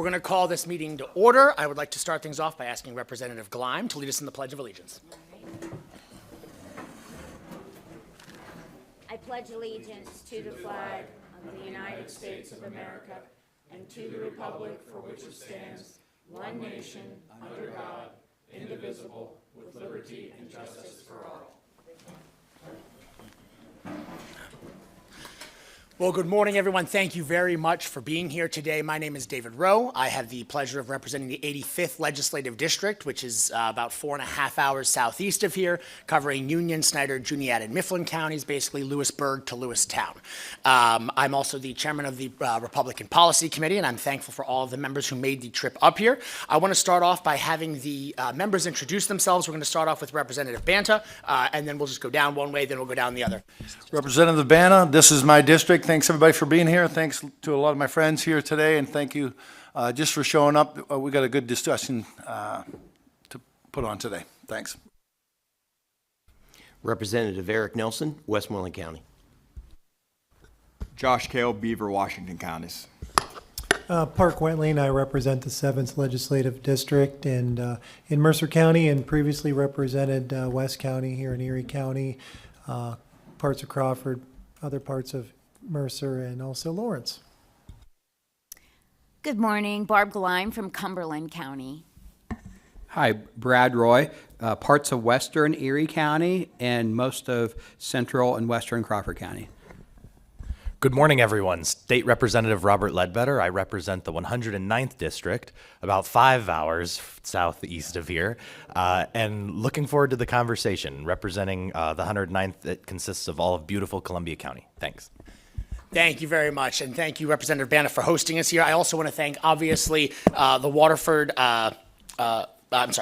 We're going to call this meeting to order. I would like to start things off by asking Representative Gleim to lead us in the Pledge of Allegiance. I pledge allegiance to the flag of the United States of America and to the republic for which it stands, one nation, under God, indivisible, with liberty and justice for all. Well, good morning, everyone. Thank you very much for being here today. My name is David Rowe. I have the pleasure of representing the 85th Legislative District, which is about 4.5 hours southeast of here, covering Union, Snyder, Juniata, and Mifflin counties, basically Lewisburg to Lewistown. I'm also the chairman of the Republican Policy Committee, and I'm thankful for all of the members who made the trip up here. I want to start off by having the members introduce themselves. We're going to start off with Representative Banta, and then we'll just go down one way, then we'll go down the other. Representative Banta, this is my district. Thanks everybody for being here. Thanks to a lot of my friends here today, and thank you just for showing up. We got a good discussion to put on today. Thanks. Representative Eric Nelson, Westmoreland County. Josh Kale, Beaver, Washington counties. Park Wentling, I represent the 7th Legislative District and in Mercer County, and previously represented West County here in Erie County, parts of Crawford, other parts of Mercer, and also Lawrence. Good morning, Barb Gleim from Cumberland County. Hi, Brad Roy, parts of western Erie County and most of central and western Crawford County. Good morning, everyone. State Representative Robert Ledbetter. I represent the 109th District, about 5 hours southeast of here, and looking forward to the conversation, representing the 109th that consists of all of beautiful Columbia County. Thanks. Thank you very much, and thank you, Representative Banta, for hosting us here. I also want to thank, obviously, the Waterford,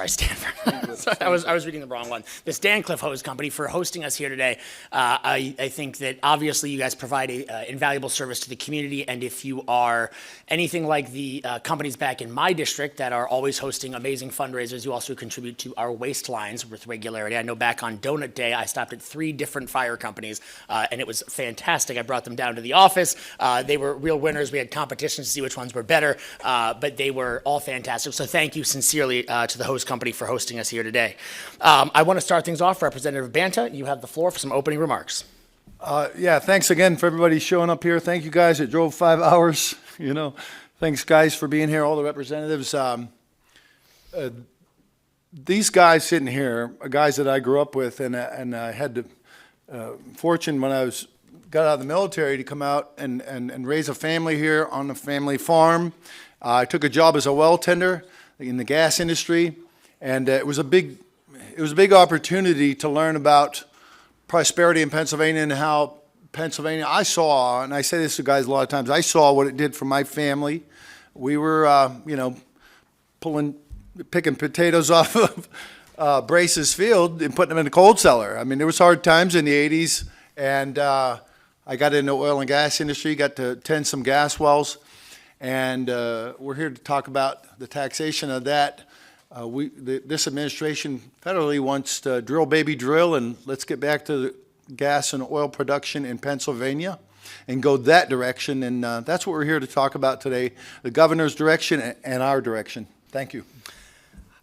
Stanford. Sorry, I was reading the wrong one. The Stancliffe Hose Company for hosting us here today. I think that obviously you guys provide a invaluable service to the community, and if you are anything like the companies back in my district that are always hosting amazing fundraisers, you also contribute to our waste lines with regularity. I know back on Donut Day, I stopped at 3 different fire companies, and it was fantastic. I brought them down to the office. They were real winners. We had competitions to see which ones were better, but they were all fantastic. So thank you sincerely to the host company for hosting us here today. I want to start things off. Representative Banta, you have the floor for some opening remarks. Yeah, thanks again for everybody showing up here. Thank you guys that drove 5 hours. Thanks guys for being here, all the representatives. These guys sitting here are guys that I grew up with, and I had the fortune when I got out of the military to come out and raise a family here on a family farm. I took a job as a well tender in the gas industry. And it was a big opportunity to learn about prosperity in Pennsylvania and how Pennsylvania, I saw, and I say this to guys a lot of times, I saw what it did for my family. We were, picking potatoes off of Brace's field and putting them in a cold cellar. I mean, there was hard times in the 80s, and I got into the oil and gas industry, got to tend some gas wells, and we're here to talk about the taxation of that. This administration federally wants to drill, baby, drill, and let's get back to the gas and oil production in Pennsylvania and go that direction. And that's what we're here to talk about today, the governor's direction and our direction. Thank you.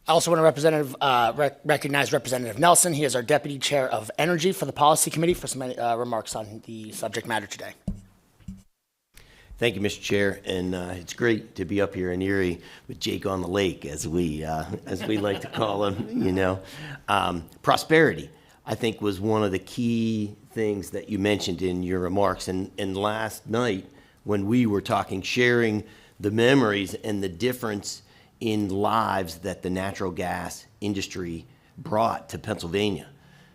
I also want to recognize Representative Nelson. He is our Deputy Chair of Energy for the Policy Committee for some remarks on the subject matter today. Thank you, Mr. Chair, and it's great to be up here in Erie with Jake on the lake, as we like to call him. Prosperity, I think, was one of the key things that you mentioned in your remarks. And last night, when we were talking, sharing the memories and the difference in lives that the natural gas industry brought to Pennsylvania,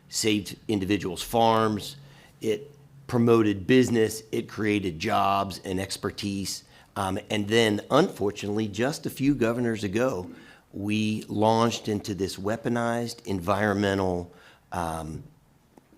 saved individuals' farms, it promoted business, it created jobs and expertise. And then, unfortunately, just a few governors ago, we launched into this weaponized environmental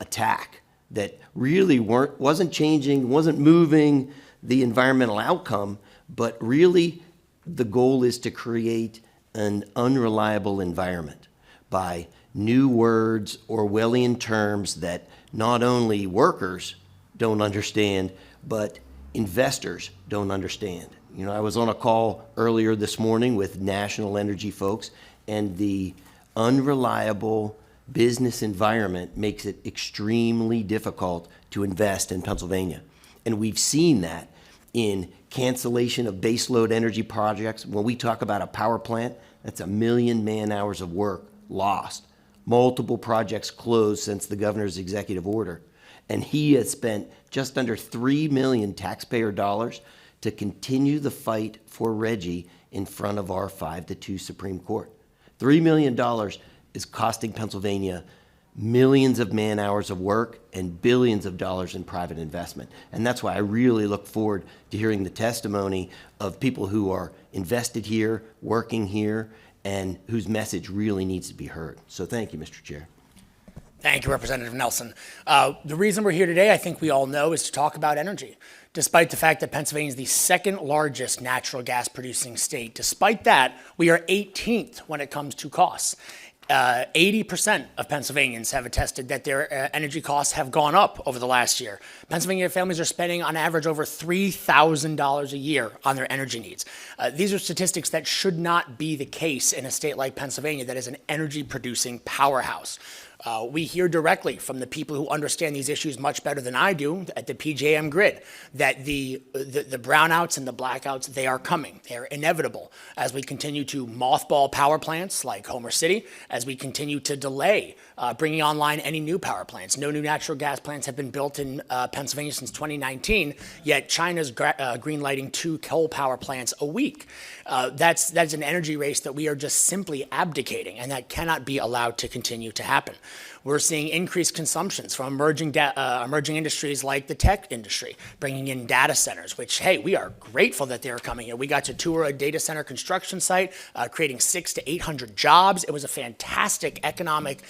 attack that really wasn't changing, wasn't moving the environmental outcome, but really the goal is to create an unreliable environment by new words, Orwellian terms that not only workers don't understand, but investors don't understand. You know, I was on a call earlier this morning with national energy folks, and the unreliable business environment makes it extremely difficult to invest in Pennsylvania. And we've seen that in cancellation of baseload energy projects. When we talk about a power plant, that's 1 million man-hours of work lost. Multiple projects closed since the governor's executive order. And he has spent just under $3 million taxpayer dollars to continue the fight for Reggie in front of our 5-2 Supreme Court. $3 million is costing Pennsylvania millions of man-hours of work and billions of dollars in private investment. And that's why I really look forward to hearing the testimony of people who are invested here, working here, and whose message really needs to be heard. So thank you, Mr. Chair. Thank you, Representative Nelson. The reason we're here today, I think we all know, is to talk about energy. Despite the fact that Pennsylvania is the second largest natural gas producing state, despite that, we are 18th when it comes to costs. 80% of Pennsylvanians have attested that their energy costs have gone up over the last year. Pennsylvania families are spending on average over $3,000 a year on their energy needs. These are statistics that should not be the case in a state like Pennsylvania that is an energy producing powerhouse. We hear directly from the people who understand these issues much better than I do at the PJM grid that the brownouts and the blackouts, they are coming. They're inevitable as we continue to mothball power plants like Homer City, as we continue to delay bringing online any new power plants. No new natural gas plants have been built in Pennsylvania since 2019, yet China's greenlighting 2 coal power plants a week. That's an energy race that we are just simply abdicating, and that cannot be allowed to continue to happen. We're seeing increased consumptions from emerging industries like the tech industry, bringing in data centers, which, hey, we are grateful that they're coming here. We got to tour a data center construction site, creating 600 to 800 jobs. It was a fantastic economic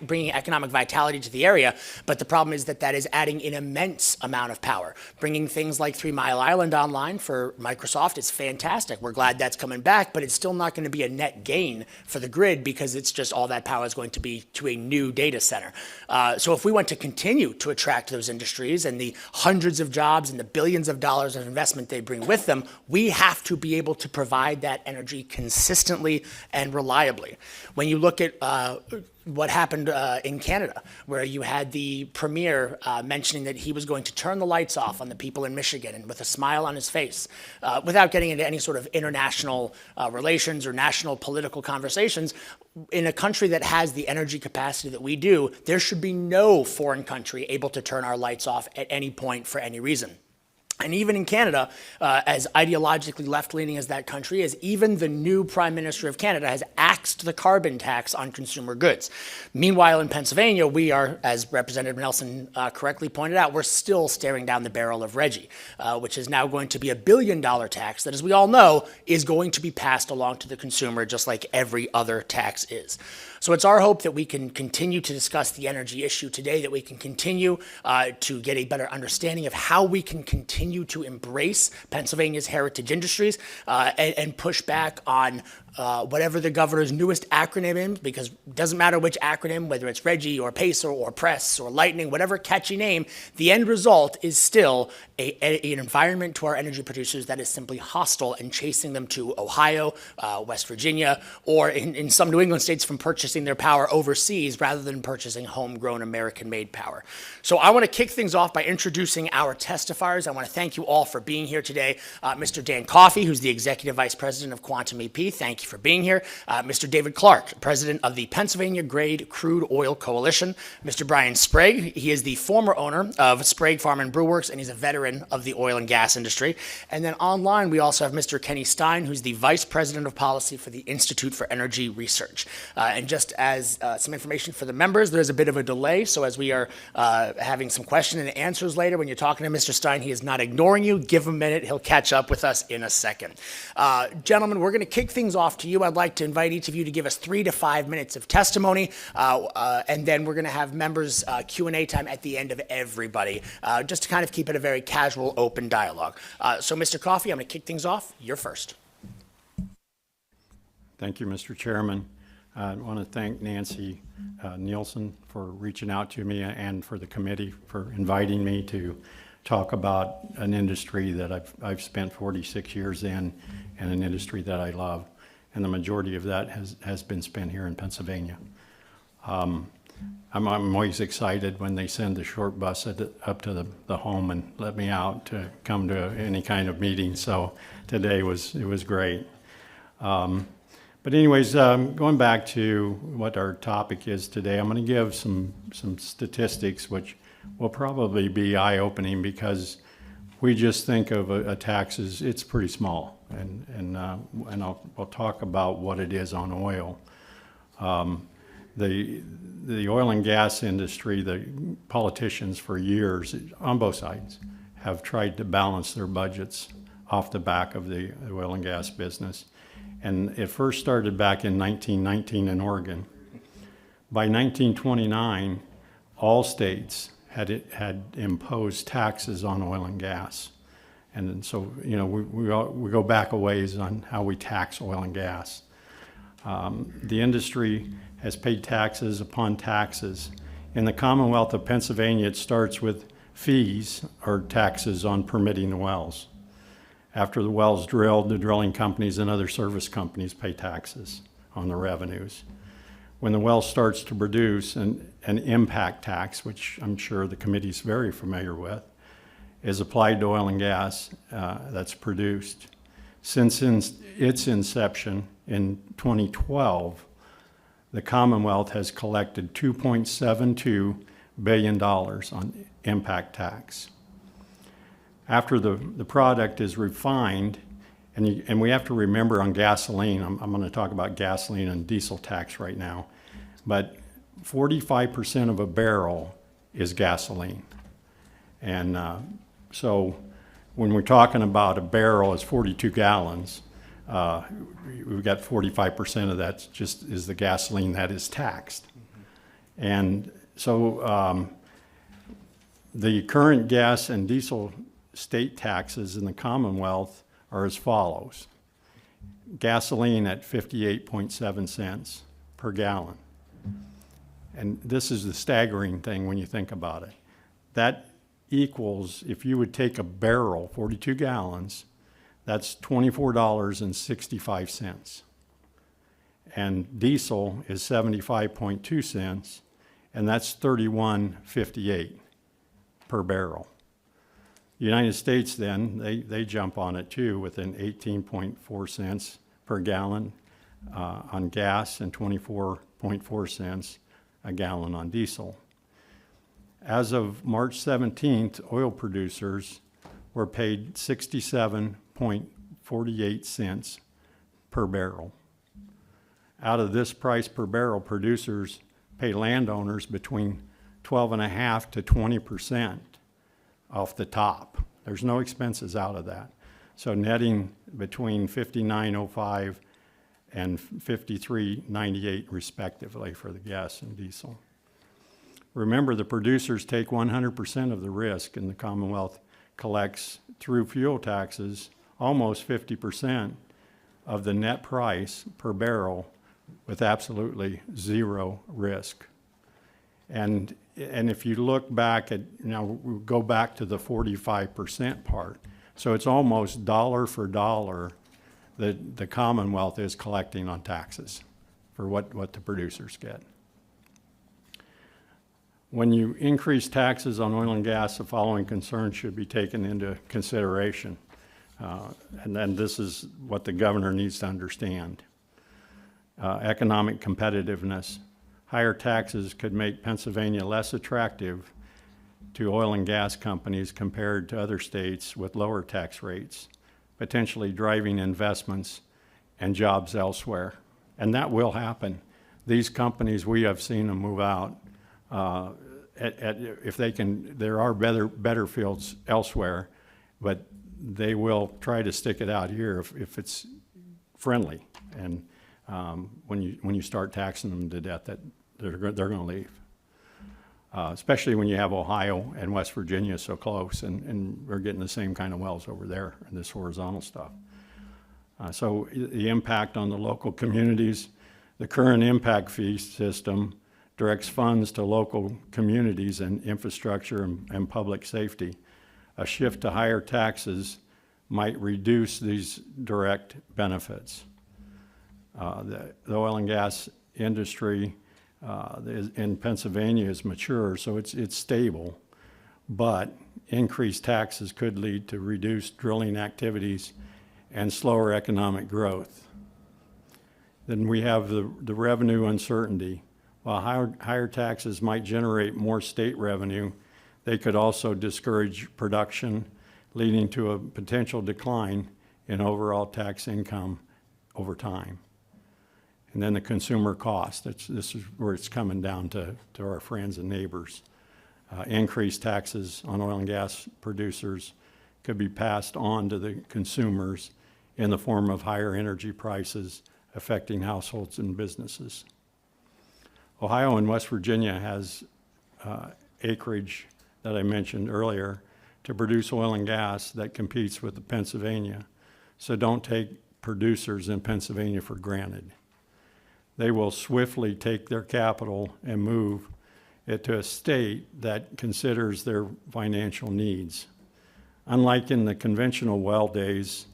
bringing economic vitality to the area, but the problem is that is adding an immense amount of power. Bringing things like 3 Mile Island online for Microsoft is fantastic. We're glad that's coming back, but it's still not going to be a net gain for the grid because it's just all that power is going to be to a new data center. So if we want to continue to attract those industries and the hundreds of jobs and the billions of dollars of investment they bring with them, we have to be able to provide that energy consistently and reliably. When you look at what happened in Canada, where you had the premier mentioning that he was going to turn the lights off on the people in Michigan and with a smile on his face, without getting into any sort of international relations or national political conversations. In a country that has the energy capacity that we do, there should be no foreign country able to turn our lights off at any point for any reason. And even in Canada, as ideologically left-leaning as that country is, even the new Prime Minister of Canada has axed the carbon tax on consumer goods. Meanwhile, in Pennsylvania, we are, as Representative Nelson correctly pointed out, we're still staring down the barrel of Reggie, which is now going to be $1 billion tax that, as we all know, is going to be passed along to the consumer just like every other tax is. So it's our hope that we can continue to discuss the energy issue today, that we can continue to get a better understanding of how we can continue to embrace Pennsylvania's heritage industries and push back on whatever the governor's newest acronym is, because it doesn't matter which acronym, whether it's Reggie or PACER or PRESS or Lightning, whatever catchy name, the end result is still an environment to our energy producers that is simply hostile and chasing them to Ohio, West Virginia, or in some New England states from purchasing their power overseas rather than purchasing homegrown American-made power. So I want to kick things off by introducing our testifiers. I want to thank you all for being here today. Mr. Dan Coffey, who's the Executive Vice President of Quantum EP, thank you for being here. Mr. David Clark, President of the Pennsylvania Grade Crude Oil Coalition. Mr. Brian Sprague, he is the former owner of Sprague Farm and Brew Works, and he's a veteran of the oil and gas industry. And then online, we also have Mr. Kenny Stein, who's the Vice President of Policy for the Institute for Energy Research. And just as some information for the members, there's a bit of a delay, so as we are having some question and answers later, when you're talking to Mr. Stein, he is not ignoring you. Give him a minute. He'll catch up with us in a second. Gentlemen, we're going to kick things off to you. I'd like to invite each of you to give us 3 to 5 minutes of testimony, and then we're going to have members' Q&A time at the end of everybody, just to kind of keep it a very casual, open dialogue. So, Mr. Coffey, I'm going to kick things off. You're first. Thank you, Mr. Chairman. I want to thank Nancy Nielsen for reaching out to me and for the committee for inviting me to talk about an industry that I've spent 46 years in and an industry that I love. And the majority of that has been spent here in Pennsylvania. I'm always excited when they send the short bus up to the home and let me out to come to any kind of meeting. So today it was great. But anyways, going back to what our topic is today, I'm going to give some statistics which will probably be eye-opening because we just think of a tax as it's pretty small, and I'll talk about what it is on oil. The oil and gas industry, the politicians for years on both sides have tried to balance their budgets off the back of the oil and gas business. And it first started back in 1919 in Oregon. By 1929, all states had imposed taxes on oil and gas. And so, you know, we go back a ways on how we tax oil and gas. The industry has paid taxes upon taxes. In the Commonwealth of Pennsylvania, it starts with fees or taxes on permitting the wells. After the well's drilled, the drilling companies and other service companies pay taxes on the revenues. When the well starts to produce, an impact tax, which I'm sure the committee's very familiar with, is applied to oil and gas that's produced. Since its inception in 2012, the Commonwealth has collected $2.72 billion on impact tax. After the product is refined, and we have to remember on gasoline, I'm going to talk about gasoline and diesel tax right now, but 45% of a barrel is gasoline. And so when we're talking about a barrel is 42 gallons, we've got 45% of that just is the gasoline that is taxed. Mm-hmm. And so the current gas and diesel state taxes in the Commonwealth are as follows. Gasoline at 58.7 cents per gallon. And this is the staggering thing when you think about it. That equals, if you would take a barrel, 42 gallons, that's $24.65. And diesel is 75.2 cents, and that's $31.58 per barrel. The United States then, they jump on it too with an 18.4 cents per gallon on gas and 24.4 cents a gallon on diesel. As of March 17th, oil producers were paid 67.48 cents per barrel. Out of this price per barrel, producers pay landowners between 12.5% to 20% off the top. There's no expenses out of that. So netting between 59.05 and 53.98 respectively for the gas and diesel. Remember, the producers take 100% of the risk, and the Commonwealth collects through fuel taxes almost 50% of the net price per barrel with absolutely zero risk. And if you look back at, now we'll go back to the 45% part. So it's almost dollar for dollar that the Commonwealth is collecting on taxes for what the producers get. When you increase taxes on oil and gas, the following concerns should be taken into consideration. And then this is what the governor needs to understand. Economic competitiveness. Higher taxes could make Pennsylvania less attractive to oil and gas companies compared to other states with lower tax rates, potentially driving investments and jobs elsewhere. And that will happen. These companies, we have seen them move out. If they can, there are better fields elsewhere, but they will try to stick it out here if it's friendly. And when you start taxing them to death, that they're going to leave. Especially when you have Ohio and West Virginia so close, and we're getting the same kind of wells over there in this horizontal stuff. So the impact on the local communities, the current impact fee system directs funds to local communities and infrastructure and public safety. a shift to higher taxes might reduce these direct benefits. The oil and gas industry in Pennsylvania is mature, so it's stable, but increased taxes could lead to reduced drilling activities and slower economic growth. Then we have the revenue uncertainty. While higher taxes might generate more state revenue, they could also discourage production, leading to a potential decline in overall tax income over time. And then the consumer cost, this is where it's coming down to our friends and neighbors. Increased taxes on oil and gas producers could be passed on to the consumers in the form of higher energy prices affecting households and businesses. Ohio and West Virginia has acreage that I mentioned earlier to produce oil and gas that competes with the Pennsylvania. So don't take producers in Pennsylvania for granted. They will swiftly take their capital and move it to a state that considers their financial needs. Unlike in the conventional well days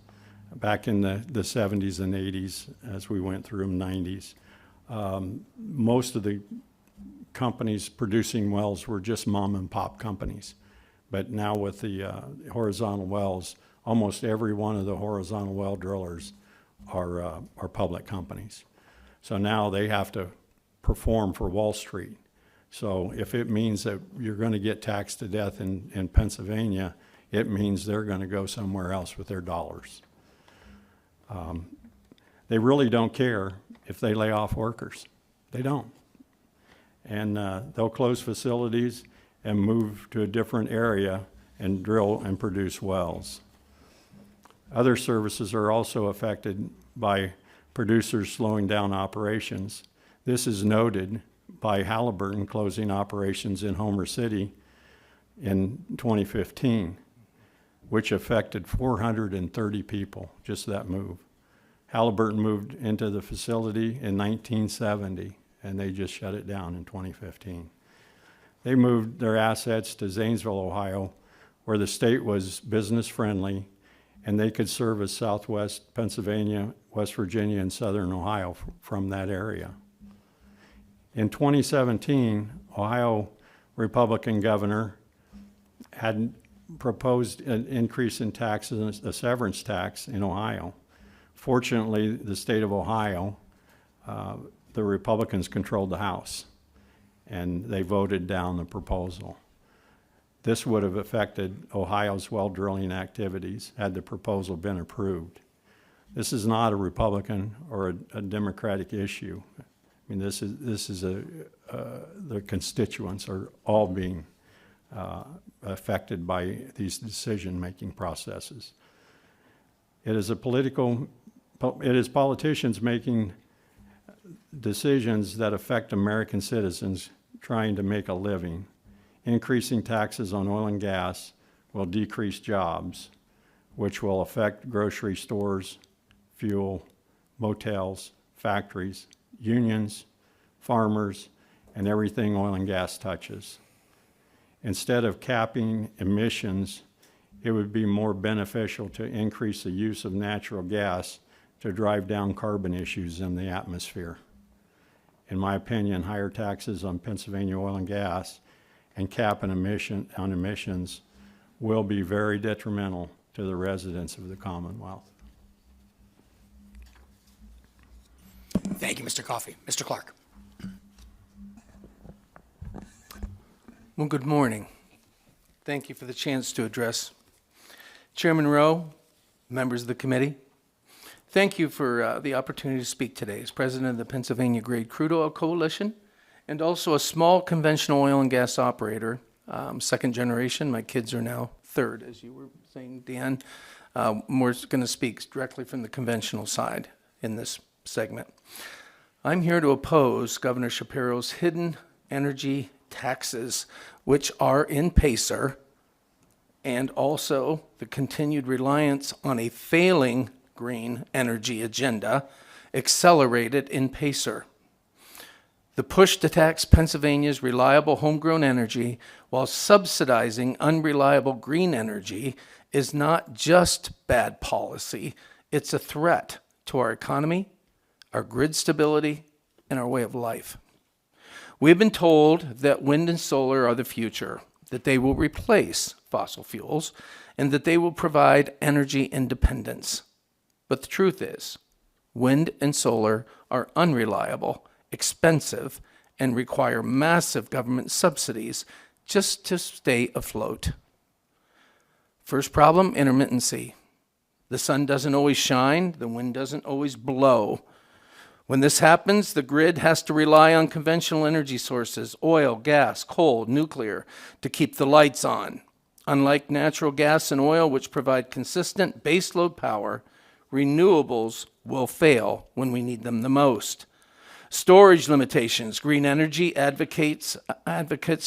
back in the 70s and 80s, as we went through them, 90s, most of the companies producing wells were just mom and pop companies. But now with the horizontal wells, almost every one of the horizontal well drillers are public companies. So now they have to perform for Wall Street. So if it means that you're going to get taxed to death in Pennsylvania, it means they're going to go somewhere else with their dollars. They really don't care if they lay off workers. They don't. And they'll close facilities and move to a different area and drill and produce wells. Other services are also affected by producers slowing down operations. This is noted by Halliburton closing operations in Homer City in 2015, which affected 430 people, just that move. Halliburton moved into the facility in 1970, and they just shut it down in 2015. They moved their assets to Zanesville, Ohio, where the state was business friendly, and they could service Southwest Pennsylvania, West Virginia, and Southern Ohio from that area. In 2017, Ohio Republican governor had proposed an increase in taxes, a severance tax in Ohio. Fortunately, the state of Ohio, the Republicans controlled the House, and they voted down the proposal. This would have affected Ohio's well drilling activities had the proposal been approved. This is not a Republican or a Democratic issue. I mean, this is the constituents are all being affected by these decision-making processes. It is politicians making decisions that affect American citizens trying to make a living. Increasing taxes on oil and gas will decrease jobs, which will affect grocery stores, fuel, motels, factories, unions, farmers, and everything oil and gas touches. Instead of capping emissions, it would be more beneficial to increase the use of natural gas to drive down carbon issues in the atmosphere. In my opinion, higher taxes on Pennsylvania oil and gas and cap on emissions will be very detrimental to the residents of the Commonwealth. Thank you, Mr. Coffey. Mr. Clark. Well, good morning. Thank you for the chance to address Chairman Rowe, members of the committee. Thank you for the opportunity to speak today as president of the Pennsylvania Grade Crude Oil Coalition and also a small conventional oil and gas operator, second generation. My kids are now third, as you were saying, Dan. We're going to speak directly from the conventional side in this segment. I'm here to oppose Governor Shapiro's hidden energy taxes, which are in PACER, and also the continued reliance on a failing green energy agenda accelerated in PACER. The push to tax Pennsylvania's reliable homegrown energy while subsidizing unreliable green energy is not just bad policy, it's a threat to our economy, our grid stability, and our way of life. We've been told that wind and solar are the future, that they will replace fossil fuels, and that they will provide energy independence. But the truth is, wind and solar are unreliable, expensive, and require massive government subsidies just to stay afloat. First problem, intermittency. The sun doesn't always shine, the wind doesn't always blow. When this happens, the grid has to rely on conventional energy sources, oil, gas, coal, nuclear, to keep the lights on. Unlike natural gas and oil, which provide consistent baseload power, renewables will fail when we need them the most. Storage limitations. Green energy advocates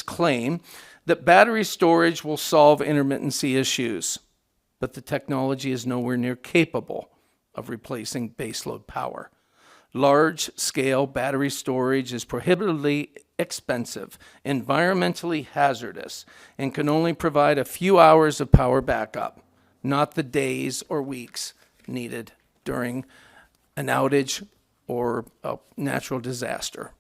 claim that battery storage will solve intermittency issues, but the technology is nowhere near capable of replacing baseload power. Large-scale battery storage is prohibitively expensive, environmentally hazardous, and can only provide a few hours of power backup, not the days or weeks needed during an outage or a natural disaster.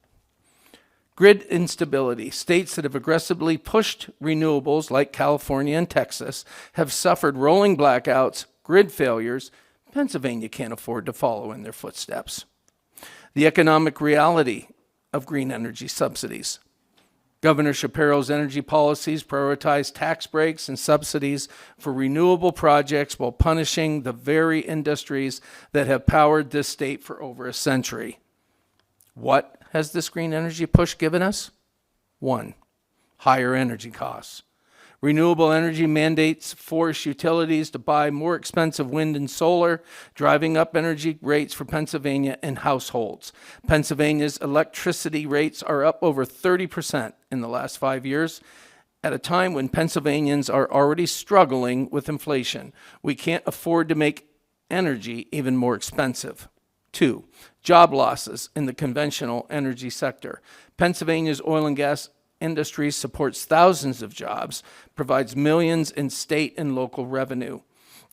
Grid instability. States that have aggressively pushed renewables, like California and Texas, have suffered rolling blackouts, grid failures. Pennsylvania can't afford to follow in their footsteps. The economic reality of green energy subsidies. Governor Shapiro's energy policies prioritize tax breaks and subsidies for renewable projects while punishing the very industries that have powered this state for over a century. What has this green energy push given us? One, higher energy costs. Renewable energy mandates force utilities to buy more expensive wind and solar, driving up energy rates for Pennsylvania and households. Pennsylvania's electricity rates are up over 30% in the last 5 years, at a time when Pennsylvanians are already struggling with inflation. We can't afford to make energy even more expensive. Two, job losses in the conventional energy sector. Pennsylvania's oil and gas industry supports thousands of jobs, provides millions in state and local revenue.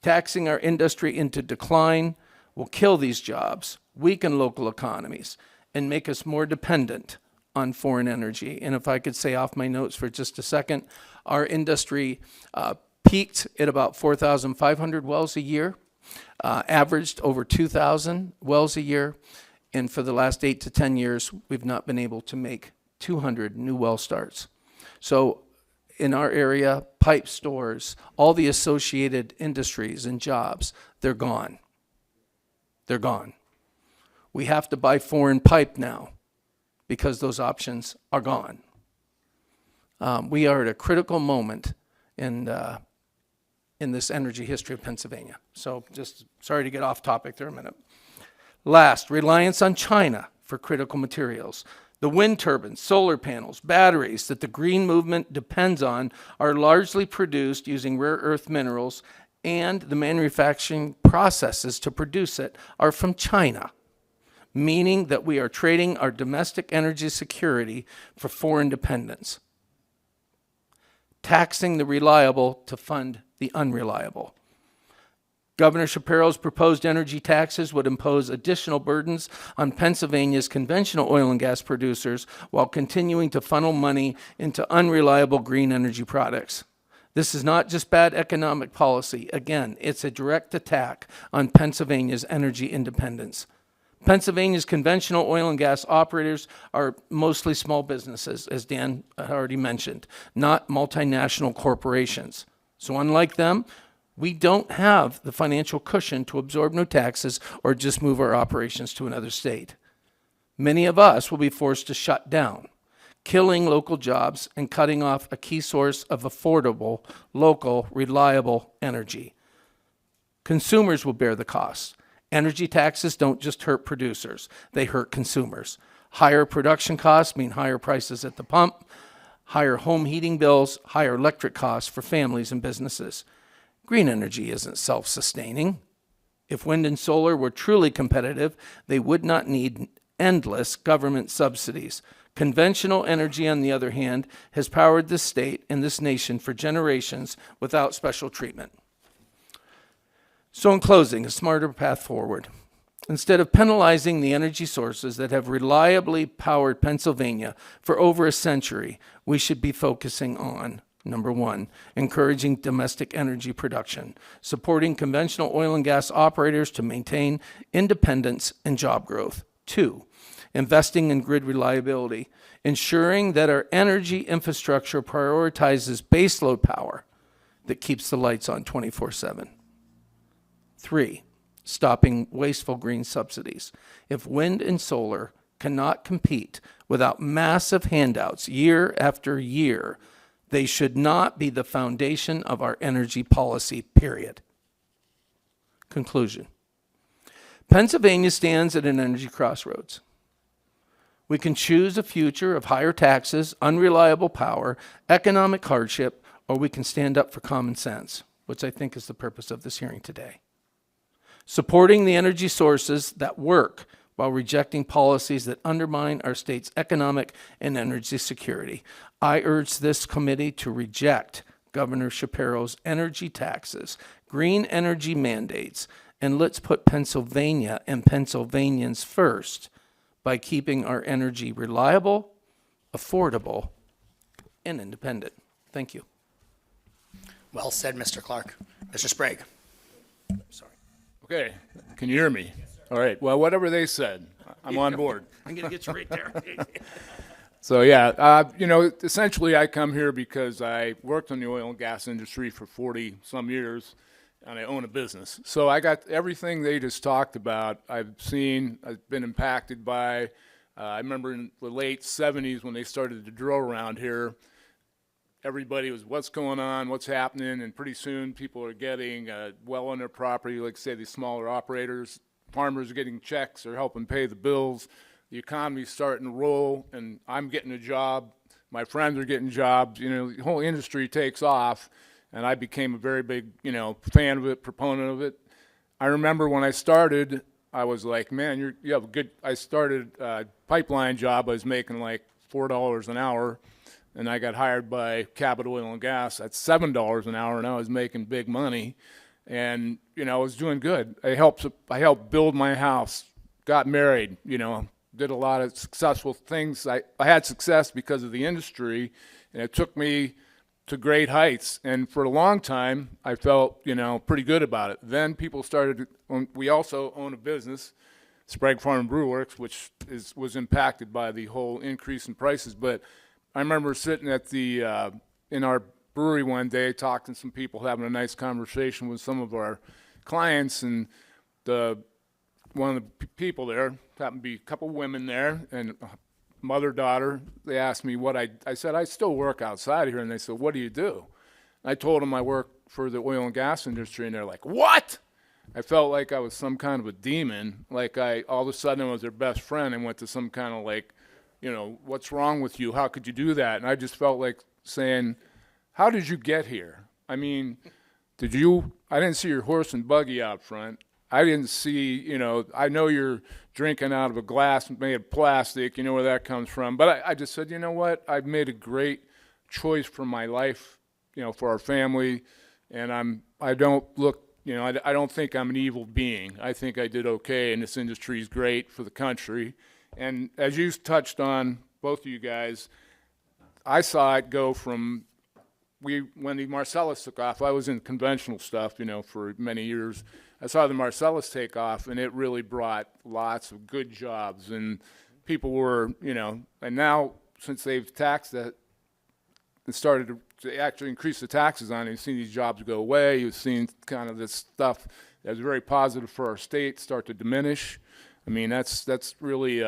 Taxing our industry into decline will kill these jobs, weaken local economies, and make us more dependent on foreign energy. And if I could say off my notes for just a second, our industry peaked at about 4,500 wells a year, averaged over 2,000 wells a year, and for the last 8 to 10 years, we've not been able to make 200 new well starts. So in our area, pipe stores, all the associated industries and jobs, they're gone. They're gone. We have to buy foreign pipe now because those options are gone. We are at a critical moment in this energy history of Pennsylvania. So just sorry to get off topic there a minute. Last, reliance on China for critical materials. The wind turbines, solar panels, batteries that the green movement depends on are largely produced using rare earth minerals, and the manufacturing processes to produce it are from China, meaning that we are trading our domestic energy security for foreign dependence, taxing the reliable to fund the unreliable. Governor Shapiro's proposed energy taxes would impose additional burdens on Pennsylvania's conventional oil and gas producers while continuing to funnel money into unreliable green energy products. This is not just bad economic policy. Again, it's a direct attack on Pennsylvania's energy independence. Pennsylvania's conventional oil and gas operators are mostly small businesses, as Dan already mentioned, not multinational corporations. So unlike them, we don't have the financial cushion to absorb no taxes or just move our operations to another state. Many of us will be forced to shut down, killing local jobs and cutting off a key source of affordable, local, reliable energy. Consumers will bear the costs. Energy taxes don't just hurt producers, they hurt consumers. Higher production costs mean higher prices at the pump, higher home heating bills, higher electric costs for families and businesses. Green energy isn't self-sustaining. If wind and solar were truly competitive, they would not need endless government subsidies. Conventional energy, on the other hand, has powered this state and this nation for generations without special treatment. So in closing, a smarter path forward. Instead of penalizing the energy sources that have reliably powered Pennsylvania for over a century, we should be focusing on, number one, encouraging domestic energy production, supporting conventional oil and gas operators to maintain independence and job growth. Two, investing in grid reliability, ensuring that our energy infrastructure prioritizes baseload power that keeps the lights on 24/7. Three, stopping wasteful green subsidies. If wind and solar cannot compete without massive handouts year after year, they should not be the foundation of our energy policy, period. Conclusion. Pennsylvania stands at an energy crossroads. We can choose a future of higher taxes, unreliable power, economic hardship, or we can stand up for common sense, which I think is the purpose of this hearing today. Supporting the energy sources that work while rejecting policies that undermine our state's economic and energy security. I urge this committee to reject Governor Shapiro's energy taxes, green energy mandates, and let's put Pennsylvania and Pennsylvanians first by keeping our energy reliable, affordable, and independent. Thank you. Well said, Mr. Clark. Mr. Sprague. Sorry. Okay, can you hear me? All right, well, whatever they said, I'm on board. I'm going to get you right there. So, yeah, essentially I come here because I worked in the oil and gas industry for 40-some years, and I own a business. So I got everything they just talked about. I've been impacted by. I remember in the late 70s when they started to drill around here, everybody was, what's going on, what's happening, and pretty soon people are getting well on their property, like say the smaller operators, farmers are getting checks or helping pay the bills, the economy's starting to roll, and I'm getting a job, my friends are getting jobs, the whole industry takes off, and I became a very big, fan of it, proponent of it. I remember when I started, I was like, man, you have a good, I started a pipeline job, I was making like $4 an hour, and I got hired by Cabot Oil and Gas at $7 an hour, and I was making big money, and I was doing good. I helped build my house, got married, did a lot of successful things. I had success because of the industry, and it took me to great heights. And for a long time, I felt pretty good about it. Then people started. We also own a business, Sprague Farm and Brew Works, which was impacted by the whole increase in prices, but I remember sitting at in our brewery one day, talking to some people, having a nice conversation with some of our clients, and one of the people there happened to be a couple women there, and mother, daughter. They asked me what I said, I still work outside here, and they said, what do you do? I told them I work for the oil and gas industry, and they're like, what? I felt like I was some kind of a demon, like all of a sudden I was their best friend and went to some kind of like, what's wrong with you? How could you do that? And I just felt like saying, how did you get here? I mean, I didn't see your horse and buggy out front. I didn't see, I know you're drinking out of a glass made of plastic, where that comes from. But I just said, you know what? I've made a great choice for my life, for our family. And I don't look, I don't think I'm an evil being. I think I did okay, and this industry is great for the country. And as you touched on, both of you guys, I saw it go from when the Marcellus took off. I was in conventional stuff, for many years. I saw the Marcellus take off, and it really brought lots of good jobs. And people were, and now since they've taxed it and started to actually increase the taxes on it, you've seen these jobs go away. You've seen kind of this stuff that's very positive for our state start to diminish. I mean, that's really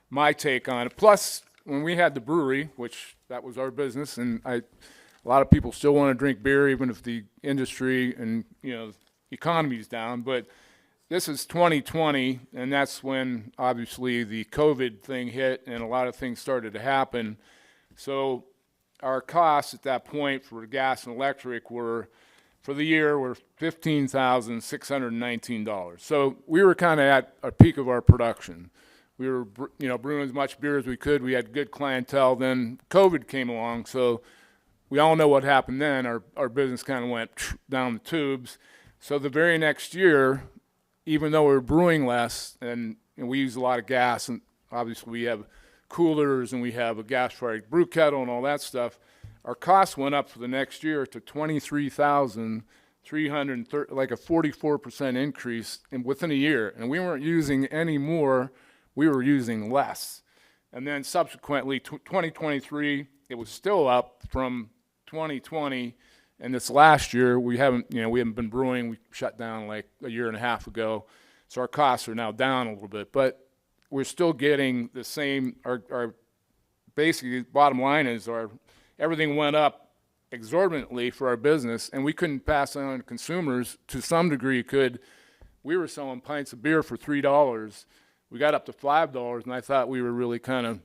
my take on it. Plus, when we had the brewery, which that was our business, and a lot of people still want to drink beer, even if the industry and economy's down. But this is 2020, and that's when obviously the COVID thing hit, and a lot of things started to happen. So our costs at that point for gas and electric were, for the year, were $15,619. So we were kind of at a peak of our production. We were, brewing as much beer as we could. We had good clientele. Then COVID came along, so we all know what happened then. Our business kind of went down the tubes. So the very next year, even though we were brewing less, and we use a lot of gas, and obviously we have coolers and we have a gas-fired brew kettle and all that stuff, our costs went up for the next year to $23,330, like a 44% increase within a year. And we weren't using any more, we were using less. And then subsequently, 2023, it was still up from 2020. And this last year, we haven't been brewing. We shut down like a year and a half ago. So our costs are now down a little bit, but we're still getting the same, our basically bottom line is everything went up exorbitantly for our business, and we couldn't pass it on to consumers. To some degree, we were selling pints of beer for $3. We got up to $5, and I thought we were really kind of,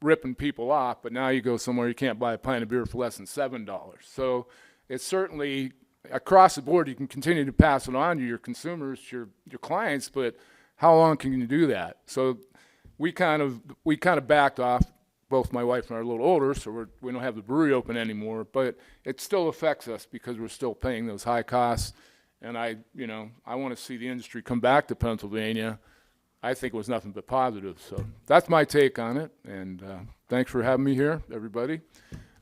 ripping people off. But now you go somewhere, you can't buy a pint of beer for less than $7. So it's certainly across the board. You can continue to pass it on to your consumers, your clients, but how long can you do that? So we kind of backed off. Both my wife and I are a little older, so we don't have the brewery open anymore, but it still affects us because we're still paying those high costs. And I want to see the industry come back to Pennsylvania. I think it was nothing but positive. So that's my take on it. And thanks for having me here, everybody.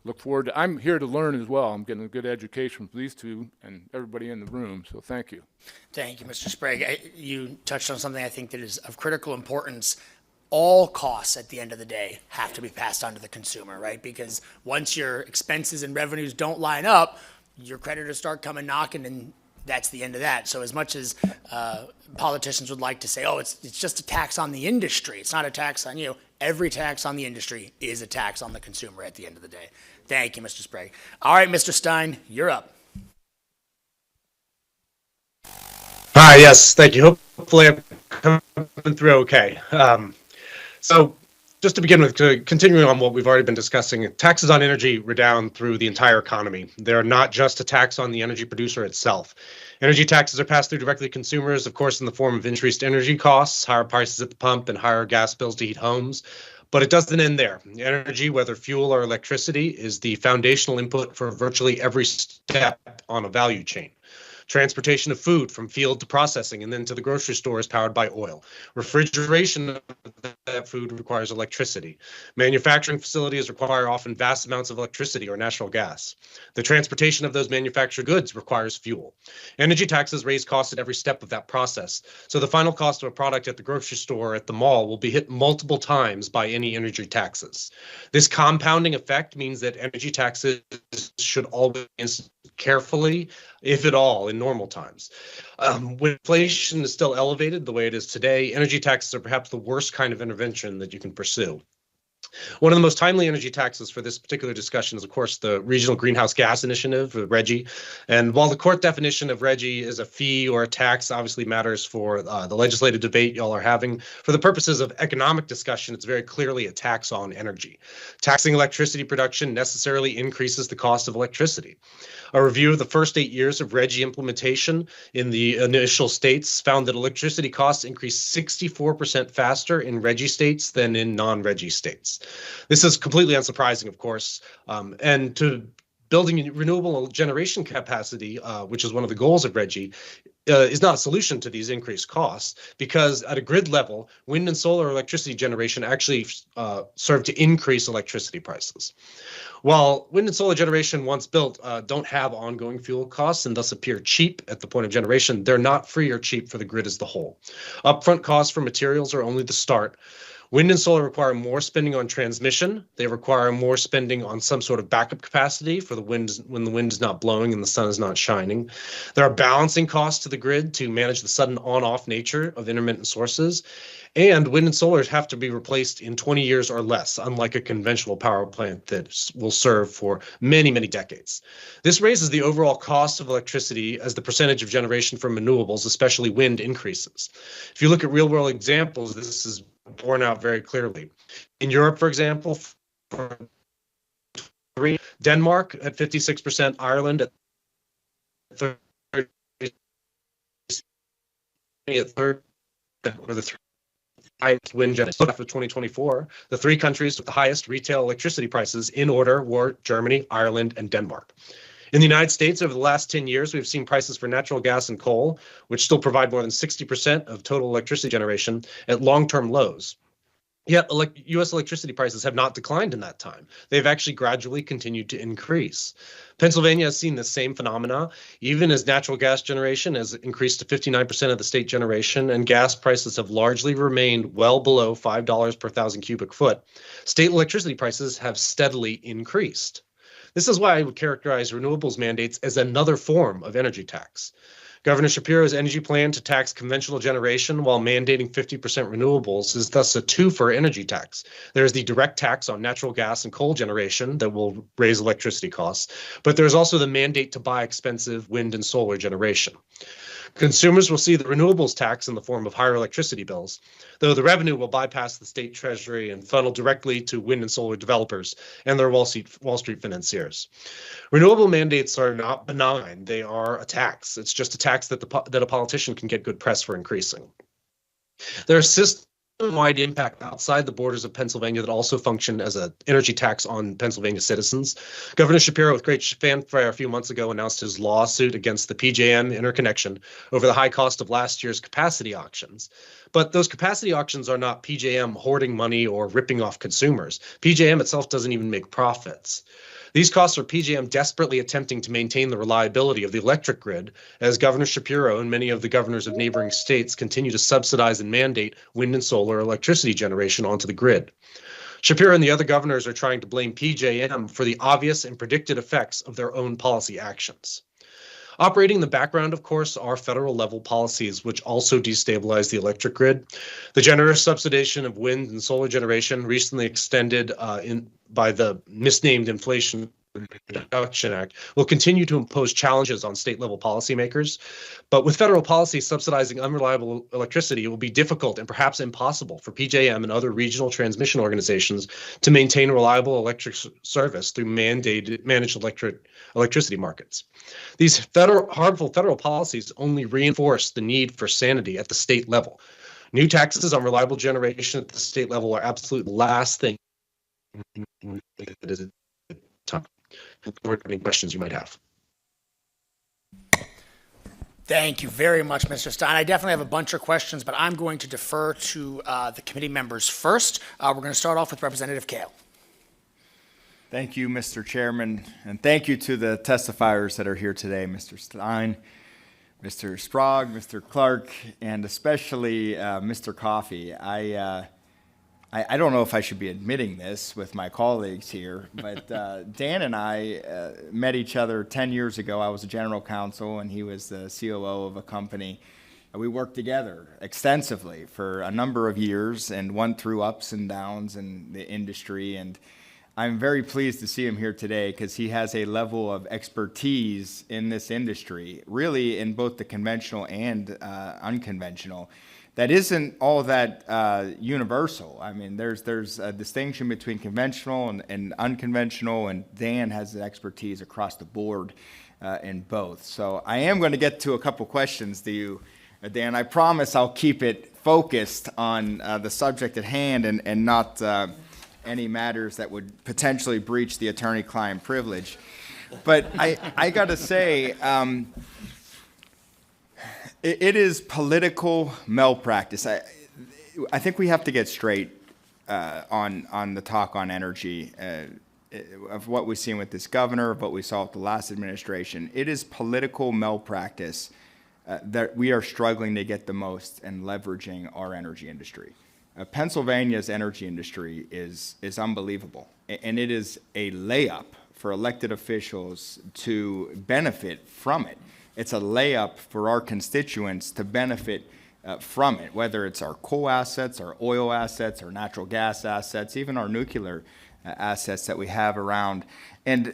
Look forward to, I'm here to learn as well. I'm getting a good education from these two and everybody in the room. So thank you. Thank you, Mr. Sprague. You touched on something I think that is of critical importance. All costs at the end of the day have to be passed on to the consumer, right? Because once your expenses and revenues don't line up, your creditors start coming knocking, and that's the end of that. So as much as politicians would like to say, oh, it's just a tax on the industry, it's not a tax on you, every tax on the industry is a tax on the consumer at the end of the day. Thank you, Mr. Sprague. All right, Mr. Stein, you're up. Hi, yes, thank you. Hopefully I'm coming through okay. So just to begin with, continuing on what we've already been discussing, taxes on energy redound through the entire economy. They're not just a tax on the energy producer itself. Energy taxes are passed through directly to consumers, of course, in the form of increased energy costs, higher prices at the pump, and higher gas bills to heat homes. But it doesn't end there. Energy, whether fuel or electricity, is the foundational input for virtually every step on a value chain. Transportation of food from field to processing and then to the grocery store is powered by oil. Refrigeration of that food requires electricity. Manufacturing facilities require often vast amounts of electricity or natural gas. The transportation of those manufactured goods requires fuel. Energy taxes raise costs at every step of that process. So the final cost of a product at the grocery store or at the mall will be hit multiple times by any energy taxes. This compounding effect means that energy taxes should always carefully, if at all, in normal times. When inflation is still elevated the way it is today, energy taxes are perhaps the worst kind of intervention that you can pursue. One of the most timely energy taxes for this particular discussion is, of course, the Regional Greenhouse Gas Initiative, or RGGI. And while the court definition of RGGI is a fee or a tax, obviously matters for the legislative debate y'all are having. For the purposes of economic discussion, it's very clearly a tax on energy. Taxing electricity production necessarily increases the cost of electricity. A review of the first 8 years of RGGI implementation in the initial states found that electricity costs increased 64% faster in RGGI states than in non-RGGI states. This is completely unsurprising, of course, and to building renewable generation capacity, which is one of the goals of RGGI, is not a solution to these increased costs, because at a grid level, wind and solar electricity generation actually serve to increase electricity prices. While wind and solar generation once built don't have ongoing fuel costs and thus appear cheap at the point of generation, they're not free or cheap for the grid as the whole. Upfront costs for materials are only the start. Wind and solar require more spending on transmission. They require more spending on some sort of backup capacity for the wind when the wind is not blowing and the sun is not shining. There are balancing costs to the grid to manage the sudden on-off nature of intermittent sources. And wind and solar have to be replaced in 20 years or less, unlike a conventional power plant that will serve for many, many decades. This raises the overall cost of electricity as the percentage of generation from renewables, especially wind, increases. If you look at real-world examples, this is borne out very clearly. In Europe, for example, Denmark at 56%, Ireland at 30%, at 30%, or the highest wind generation for 2024. The three countries with the highest retail electricity prices in order were Germany, Ireland, and Denmark. In the United States, over the last 10 years, we've seen prices for natural gas and coal, which still provide more than 60% of total electricity generation, at long-term lows. Yet, U.S. electricity prices have not declined in that time. They've actually gradually continued to increase. Pennsylvania has seen the same phenomena, even as natural gas generation has increased to 59% of the state generation, and gas prices have largely remained well below $5 per thousand cubic foot. State electricity prices have steadily increased. This is why I would characterize renewables mandates as another form of energy tax. Governor Shapiro's energy plan to tax conventional generation while mandating 50% renewables is thus a two-for energy tax. There is the direct tax on natural gas and coal generation that will raise electricity costs, but there's also the mandate to buy expensive wind and solar generation. Consumers will see the renewables tax in the form of higher electricity bills, though the revenue will bypass the state treasury and funnel directly to wind and solar developers and their Wall Street financiers. Renewable mandates are not benign. They are a tax. It's just a tax that a politician can get good press for increasing. There are system-wide impact outside the borders of Pennsylvania that also function as an energy tax on Pennsylvania citizens. Governor Shapiro, with great fanfare a few months ago, announced his lawsuit against the PJM interconnection over the high cost of last year's capacity auctions. But those capacity auctions are not PJM hoarding money or ripping off consumers. PJM itself doesn't even make profits. These costs are PJM desperately attempting to maintain the reliability of the electric grid, as Governor Shapiro and many of the governors of neighboring states continue to subsidize and mandate wind and solar electricity generation onto the grid. Shapiro and the other governors are trying to blame PJM for the obvious and predicted effects of their own policy actions. Operating in the background, of course, are federal level policies which also destabilize the electric grid. The generous subsidization of wind and solar generation, recently extended by the misnamed Inflation Reduction Act, will continue to impose challenges on state level policymakers. But with federal policy subsidizing unreliable electricity, it will be difficult and perhaps impossible for PJM and other regional transmission organizations to maintain reliable electric service through managed electricity markets. These harmful federal policies only reinforce the need for sanity at the state level. New taxes on reliable generation at the state level are absolute last thing that is time. Any questions you might have. Thank you very much, Mr. Stein. I definitely have a bunch of questions, but I'm going to defer to the committee members first. We're going to start off with Representative Kale. Thank you, Mr. Chairman, and thank you to the testifiers that are here today, Mr. Stein, Mr. Sprague, Mr. Clark, and especially Mr. Coffey. I don't know if I should be admitting this with my colleagues here, but Dan and I met each other 10 years ago. I was a general counsel and he was the COO of a company. We worked together extensively for a number of years and went through ups and downs in the industry. And I'm very pleased to see him here today because he has a level of expertise in this industry, really in both the conventional and unconventional, that isn't all that universal. I mean, there's a distinction between conventional and unconventional, and Dan has the expertise across the board in both. So I am going to get to a couple questions to you, Dan. I promise I'll keep it focused on the subject at hand and not any matters that would potentially breach the attorney-client privilege. But I got to say, it is political malpractice. I think we have to get straight on the talk on energy of what we've seen with this governor, of what we saw with the last administration. It is political malpractice that we are struggling to get the most in leveraging our energy industry. Pennsylvania's energy industry is unbelievable, and it is a layup for elected officials to benefit from it. It's a layup for our constituents to benefit from it, whether it's our coal assets, our oil assets, our natural gas assets, even our nuclear assets that we have around. And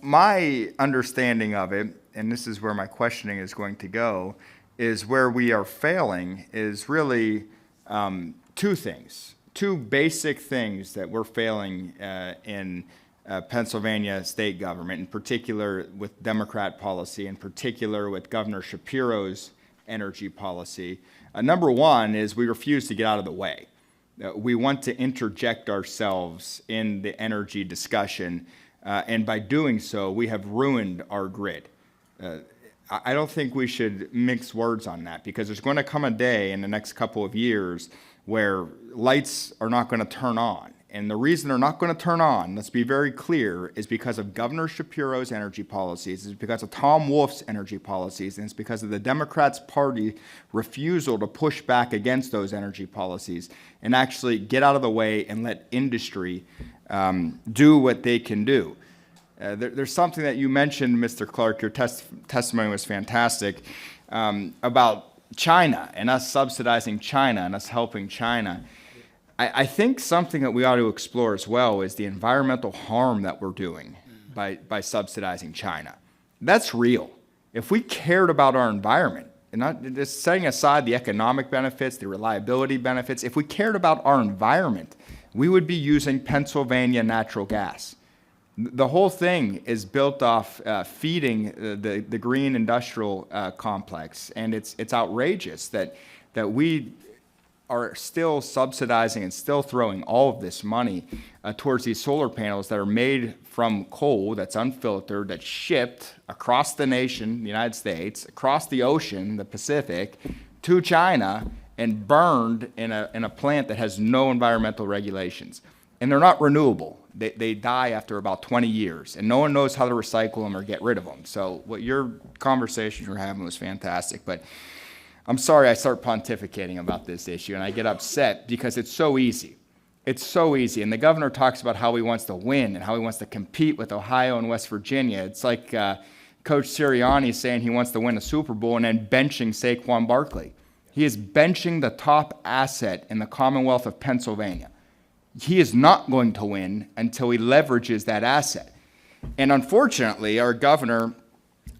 my understanding of it, and this is where my questioning is going to go, is where we are failing is really two basic things that we're failing in Pennsylvania state government, in particular with Democrat policy, in particular with Governor Shapiro's energy policy. Number one is we refuse to get out of the way. We want to interject ourselves in the energy discussion, and by doing so, we have ruined our grid. I don't think we should mix words on that, because there's going to come a day in the next couple of years where lights are not going to turn on. And the reason they're not going to turn on, let's be very clear, is because of Governor Shapiro's energy policies, it's because of Tom Wolf's energy policies, and it's because of the Democrats' party refusal to push back against those energy policies and actually get out of the way and let industry do what they can do. There's something that you mentioned, Mr. Clark, your testimony was fantastic, about China and us subsidizing China and us helping China. I think something that we ought to explore as well is the environmental harm that we're doing by subsidizing China. That's real. If we cared about our environment, and not just setting aside the economic benefits, the reliability benefits, if we cared about our environment, we would be using Pennsylvania natural gas. The whole thing is built off feeding the green industrial complex, and it's outrageous that we are still subsidizing and still throwing all of this money towards these solar panels that are made from coal that's unfiltered, that's shipped across the nation, the United States, across the ocean, the Pacific, to China, and burned in a plant that has no environmental regulations. And they're not renewable. They die after about 20 years, and no one knows how to recycle them or get rid of them. So what your conversation you're having was fantastic, but I'm sorry I start pontificating about this issue, and I get upset because it's so easy. It's so easy, and the governor talks about how he wants to win and how he wants to compete with Ohio and West Virginia. It's like Coach Sirianni saying he wants to win a Super Bowl and then benching Saquon Barkley. He is benching the top asset in the Commonwealth of Pennsylvania. He is not going to win until he leverages that asset. And unfortunately, our governor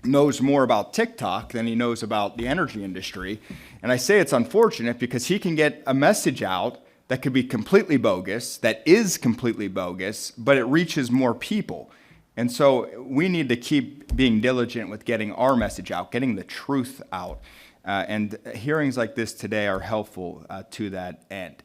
knows more about TikTok than he knows about the energy industry. And I say it's unfortunate because he can get a message out that could be completely bogus, that is completely bogus, but it reaches more people. And so we need to keep being diligent with getting our message out, getting the truth out. And hearings like this today are helpful to that end.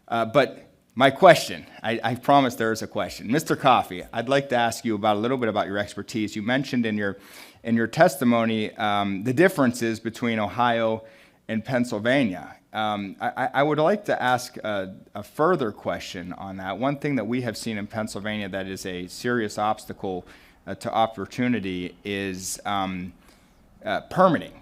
But my question, I promise there is a question. Mr. Coffey, I'd like to ask you about a little bit about your expertise. You mentioned in your testimony the differences between Ohio and Pennsylvania. I would like to ask a further question on that. One thing that we have seen in Pennsylvania that is a serious obstacle to opportunity is permitting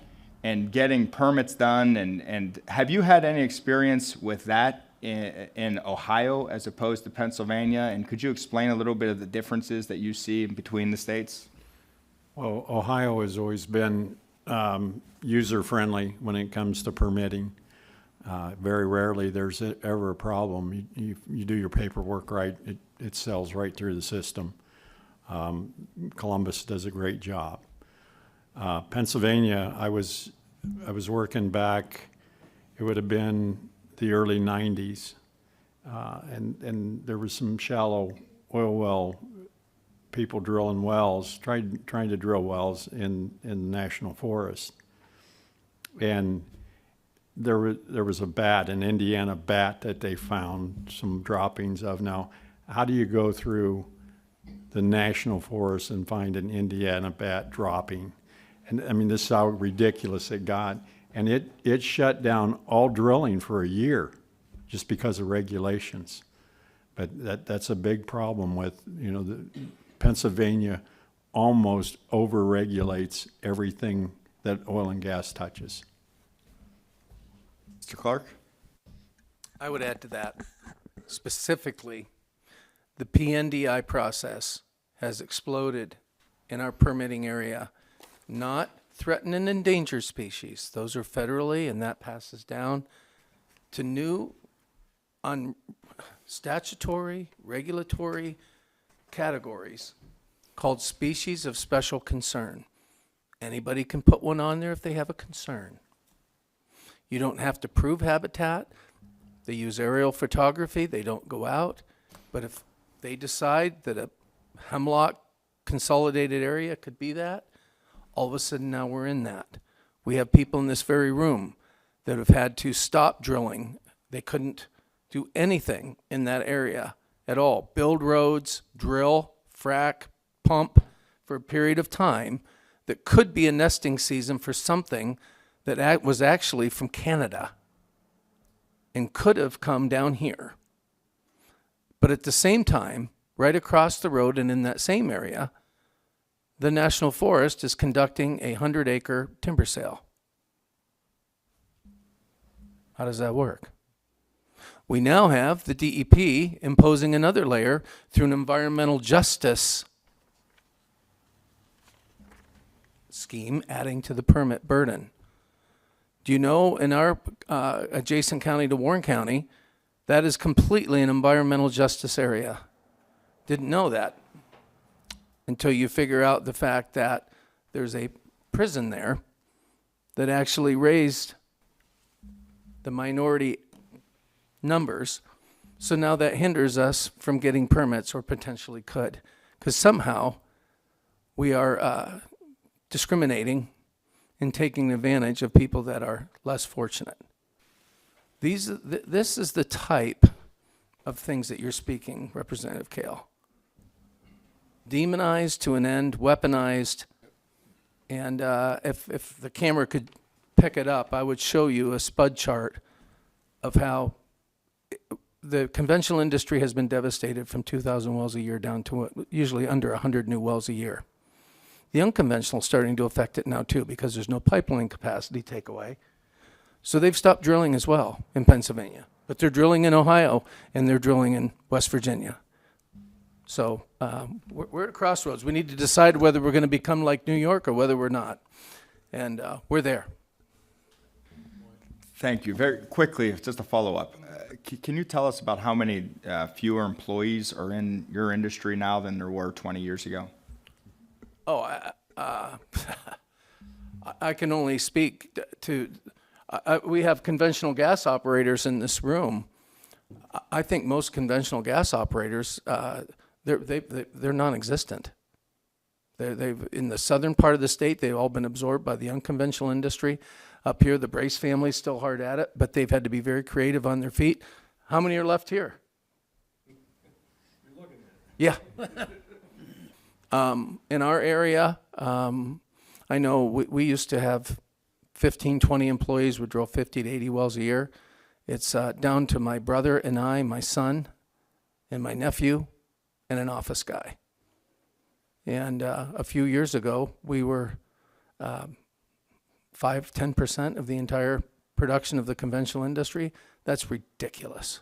and getting permits done. And have you had any experience with that in Ohio as opposed to Pennsylvania? And could you explain a little bit of the differences that you see between the states? Well, Ohio has always been user-friendly when it comes to permitting. Very rarely there's ever a problem. You do your paperwork right, it sells right through the system. Columbus does a great job. Pennsylvania, I was working back, it would have been the early 90s, and there was some shallow oil well people drilling wells, trying to drill wells in the national forest. And there was a bat, an Indiana bat that they found some droppings of. Now, how do you go through the national forest and find an Indiana bat dropping? And I mean, this is how ridiculous it got. And it shut down all drilling for a year just because of regulations. But that's a big problem with, Pennsylvania almost over-regulates everything that oil and gas touches. Mr. Clark? I would add to that, specifically, the PNDI process has exploded in our permitting area, not threatened and endangered species. Those are federally, and that passes down to new statutory, regulatory categories called species of special concern. Anybody can put one on there if they have a concern. You don't have to prove habitat. They use aerial photography. They don't go out. But if they decide that a hemlock consolidated area could be that, all of a sudden now we're in that. We have people in this very room that have had to stop drilling. They couldn't do anything in that area at all. Build roads, drill, frack, pump for a period of time that could be a nesting season for something that was actually from Canada and could have come down here. But at the same time, right across the road and in that same area, the National Forest is conducting a 100-acre timber sale. How does that work? We now have the DEP imposing another layer through an environmental justice scheme, adding to the permit burden. Do you know in our adjacent county to Warren County, that is completely an environmental justice area? Didn't know that until you figure out the fact that there's a prison there that actually raised the minority numbers. So now that hinders us from getting permits, or potentially could, because somehow we are discriminating and taking advantage of people that are less fortunate. This is the type of things that you're speaking, Representative Kale. Demonized to an end, weaponized, and if the camera could pick it up, I would show you a spud chart of how the conventional industry has been devastated from 2,000 wells a year down to usually under 100 new wells a year. The unconventional is starting to affect it now too, because there's no pipeline capacity takeaway. So they've stopped drilling as well in Pennsylvania, but they're drilling in Ohio and they're drilling in West Virginia. So we're at a crossroads. We need to decide whether we're going to become like New York or whether we're not. And we're there. Thank you. Very quickly, just a follow-up. Can you tell us about how many fewer employees are in your industry now than there were 20 years ago? Oh, I can only speak to, we have conventional gas operators in this room. I think most conventional gas operators, they're non-existent. They've in the southern part of the state, they've all been absorbed by the unconventional industry. Up here, the Brace family's still hard at it, but they've had to be very creative on their feet. How many are left here? You're looking at it. Yeah. In our area, I know we used to have 15, 20 employees. We drill 50 to 80 wells a year. It's down to my brother and I, my son, and my nephew, and an office guy. And a few years ago, we were 5-10% of the entire production of the conventional industry. That's ridiculous.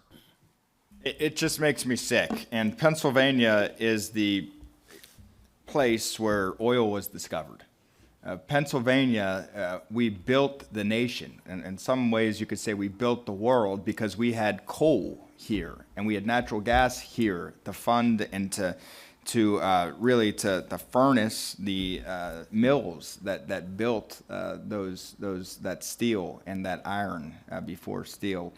It just makes me sick. And Pennsylvania is the place where oil was discovered. Pennsylvania, we built the nation. And in some ways, you could say we built the world because we had coal here and we had natural gas here to fund and to furnace the mills that built that steel and that iron before steel.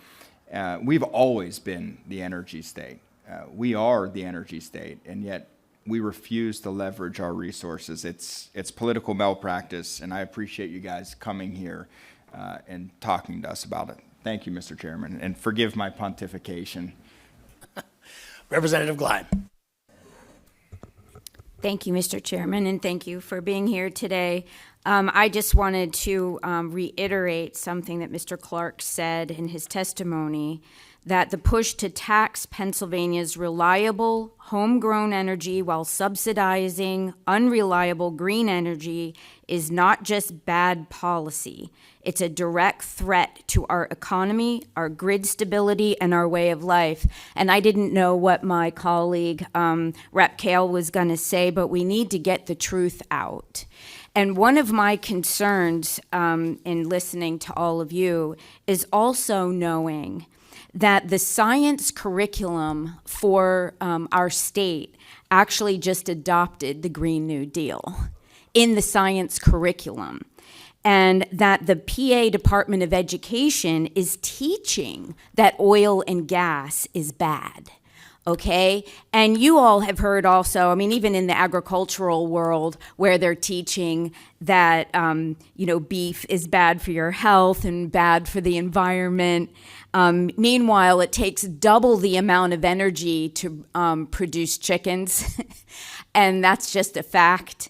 We've always been the energy state. We are the energy state, and yet we refuse to leverage our resources. It's political malpractice, and I appreciate you guys coming here and talking to us about it. Thank you, Mr. Chairman, and forgive my pontification. Representative Gleim. Thank you, Mr. Chairman, and thank you for being here today. I just wanted to reiterate something that Mr. Clark said in his testimony, that the push to tax Pennsylvania's reliable, homegrown energy while subsidizing unreliable green energy is not just bad policy. It's a direct threat to our economy, our grid stability, and our way of life. And I didn't know what my colleague, Rep. Kale, was going to say, but we need to get the truth out. And one of my concerns in listening to all of you is also knowing that the science curriculum for our state actually just adopted the Green New Deal in the science curriculum, and that the PA Department of Education is teaching that oil and gas is bad. okay? And you all have heard also, I mean, even in the agricultural world where they're teaching that, beef is bad for your health and bad for the environment. Meanwhile, it takes double the amount of energy to produce chickens, and that's just a fact.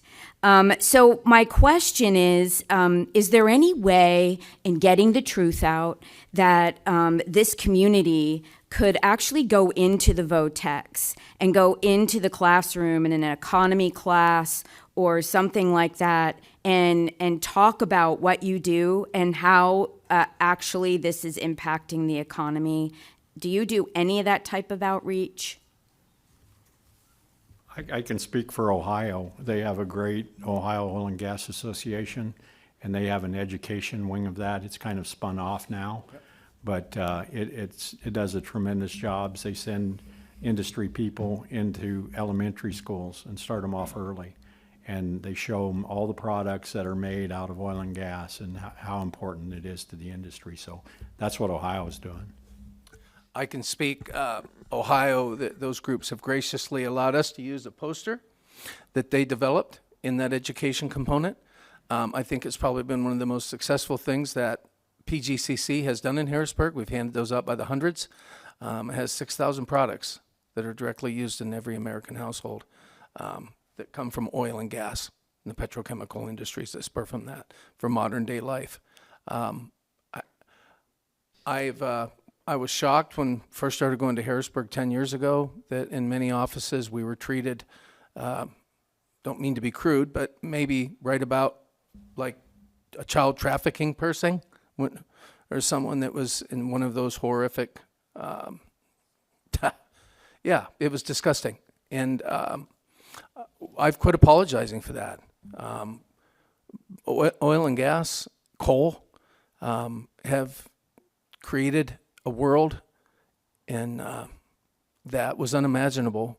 So my question is there any way in getting the truth out that this community could actually go into the VOTEX and go into the classroom in an economy class or something like that and talk about what you do and how actually this is impacting the economy? Do you do any of that type of outreach? I can speak for Ohio. They have a great Ohio Oil and Gas Association, and they have an education wing of that. It's kind of spun off now, but it does a tremendous job. They send industry people into elementary schools and start them off early, and they show them all the products that are made out of oil and gas and how important it is to the industry. So that's what Ohio is doing. I can speak, Ohio, those groups have graciously allowed us to use a poster that they developed in that education component. I think it's probably been one of the most successful things that PGCC has done in Harrisburg. We've handed those out by the hundreds. It has 6,000 products that are directly used in every American household that come from oil and gas and the petrochemical industries that spur from that for modern day life. I was shocked when first started going to Harrisburg 10 years ago that in many offices we were treated, don't mean to be crude, but maybe right about like a child trafficking person or someone that was in one of those horrific, yeah, it was disgusting. And I've quit apologizing for that. Oil and gas, coal have created a world and that was unimaginable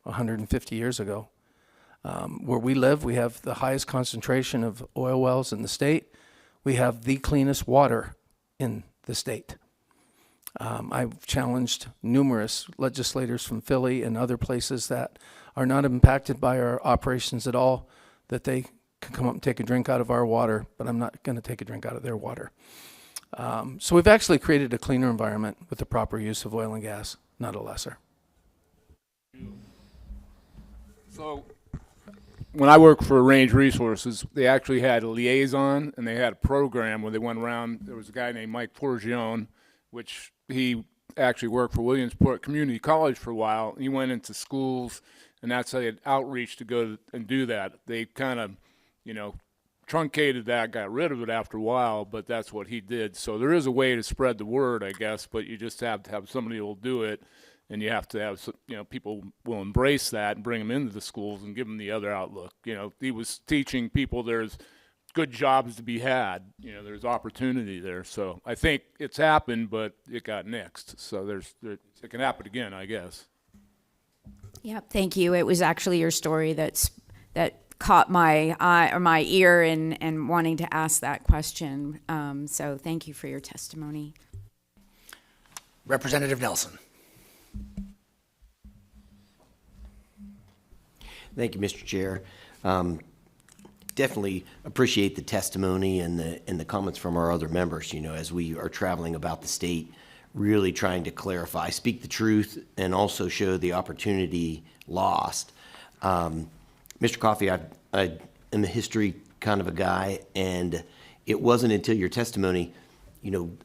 150 years ago. Where we live, we have the highest concentration of oil wells in the state. We have the cleanest water in the state. I've challenged numerous legislators from Philly and other places that are not impacted by our operations at all, that they can come up and take a drink out of our water, but I'm not going to take a drink out of their water. So we've actually created a cleaner environment with the proper use of oil and gas, not a lesser. So when I worked for Range Resources, they actually had a liaison and they had a program where they went around. There was a guy named Mike Forgione, which he actually worked for Williamsport Community College for a while. He went into schools, and that's how he had outreach to go and do that. They kind of, truncated that, got rid of it after a while, but that's what he did. So there is a way to spread the word, I guess, but you just have to have somebody who will do it, and you have to have, people will embrace that and bring them into the schools and give them the other outlook. He was teaching people there's good jobs to be had. There's opportunity there. So I think it's happened, but it got nixed. So it can happen again, I guess. Yeah, thank you. It was actually your story that caught my eye or my ear and wanting to ask that question. So thank you for your testimony. Representative Nelson. Thank you, Mr. Chair. Definitely appreciate the testimony and the comments from our other members, as we are traveling about the state, really trying to clarify, speak the truth, and also show the opportunity lost. Mr. Coffey, I am a history kind of a guy, and it wasn't until your testimony,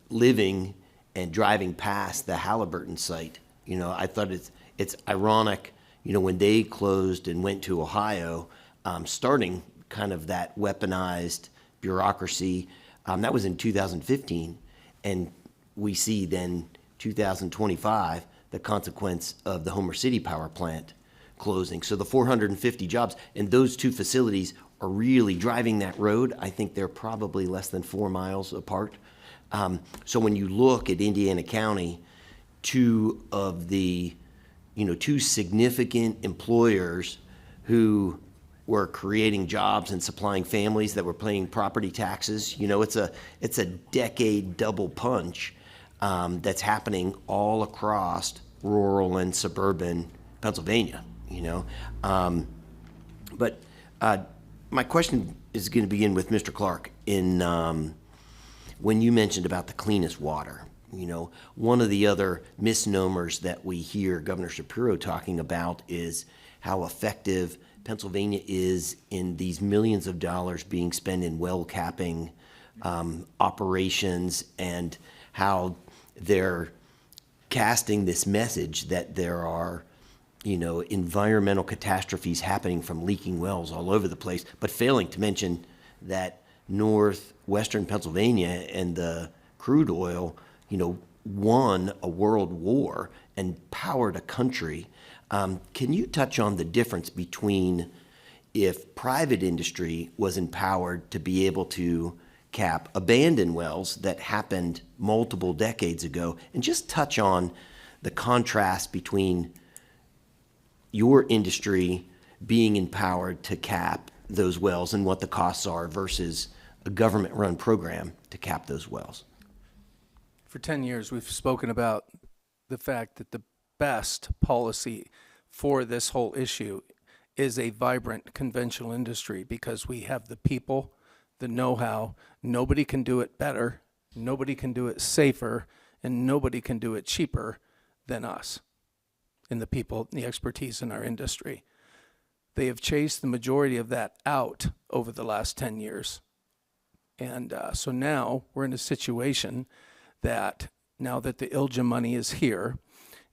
living and driving past the Halliburton site, I thought it's ironic, when they closed and went to Ohio, starting kind of that weaponized bureaucracy. That was in 2015, and we see then 2025 the consequence of the Homer City power plant closing. So the 450 jobs, and those two facilities are really driving that road. I think they're probably less than 4 miles apart. So when you look at Indiana County, two of the, two significant employers who were creating jobs and supplying families that were paying property taxes, it's a decade double punch that's happening all across rural and suburban Pennsylvania, But my question is going to begin with Mr. Clark. When you mentioned about the cleanest water, one of the other misnomers that we hear Governor Shapiro talking about is how effective Pennsylvania is in these millions of dollars being spent in well capping operations, and how they're casting this message that there are environmental catastrophes happening from leaking wells all over the place, but failing to mention that northwestern Pennsylvania and the crude oil, won a world war and powered a country. Can you touch on the difference between if private industry was empowered to be able to cap abandoned wells that happened multiple decades ago, and just touch on the contrast between your industry being empowered to cap those wells and what the costs are versus a government-run program to cap those wells? For 10 years, we've spoken about the fact that the best policy for this whole issue is a vibrant conventional industry, because we have the people, the know-how. Nobody can do it better, nobody can do it safer, and nobody can do it cheaper than us and the people, the expertise in our industry. They have chased the majority of that out over the last 10 years. And so now we're in a situation that now that the ILGA money is here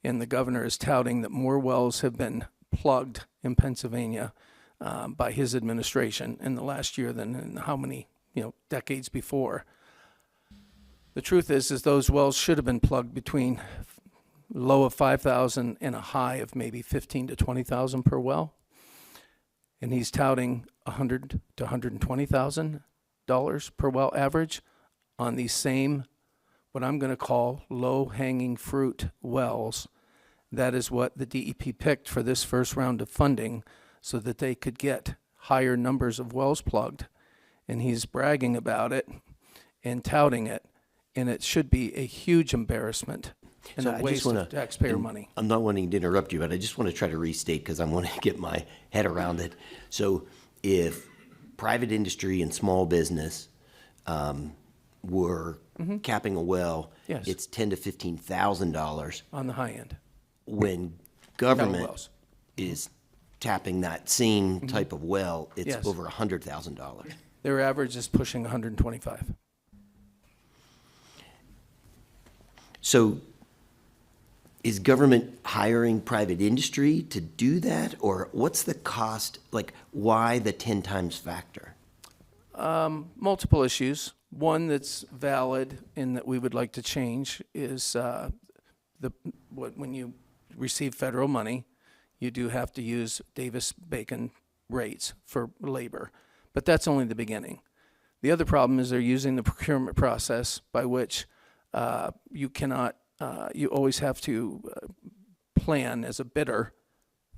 and the governor is touting that more wells have been plugged in Pennsylvania by his administration in the last year than in how many decades before. The truth is those wells should have been plugged between low of 5,000 and a high of maybe 15 to 20,000 per well. And he's touting $100 to $120,000 per well average on these same, what I'm going to call low-hanging fruit wells. That is what the DEP picked for this first round of funding, so that they could get higher numbers of wells plugged. And he's bragging about it and touting it, and it should be a huge embarrassment and a waste of taxpayer money. I'm not wanting to interrupt you, but I just want to try to restate because I want to get my head around it. So if private industry and small business were capping a well, Yes. it's $10,000 to $15,000. On the high end. When government wells. is tapping that same type of well, it's Yes. over $100,000. Their average is pushing 125. So is government hiring private industry to do that? Or what's the cost? Like, why the 10 times factor? Multiple issues. One that's valid and that we would like to change is when you receive federal money, you do have to use Davis-Bacon rates for labor. But that's only the beginning. The other problem is they're using the procurement process by which you cannot, you always have to plan as a bidder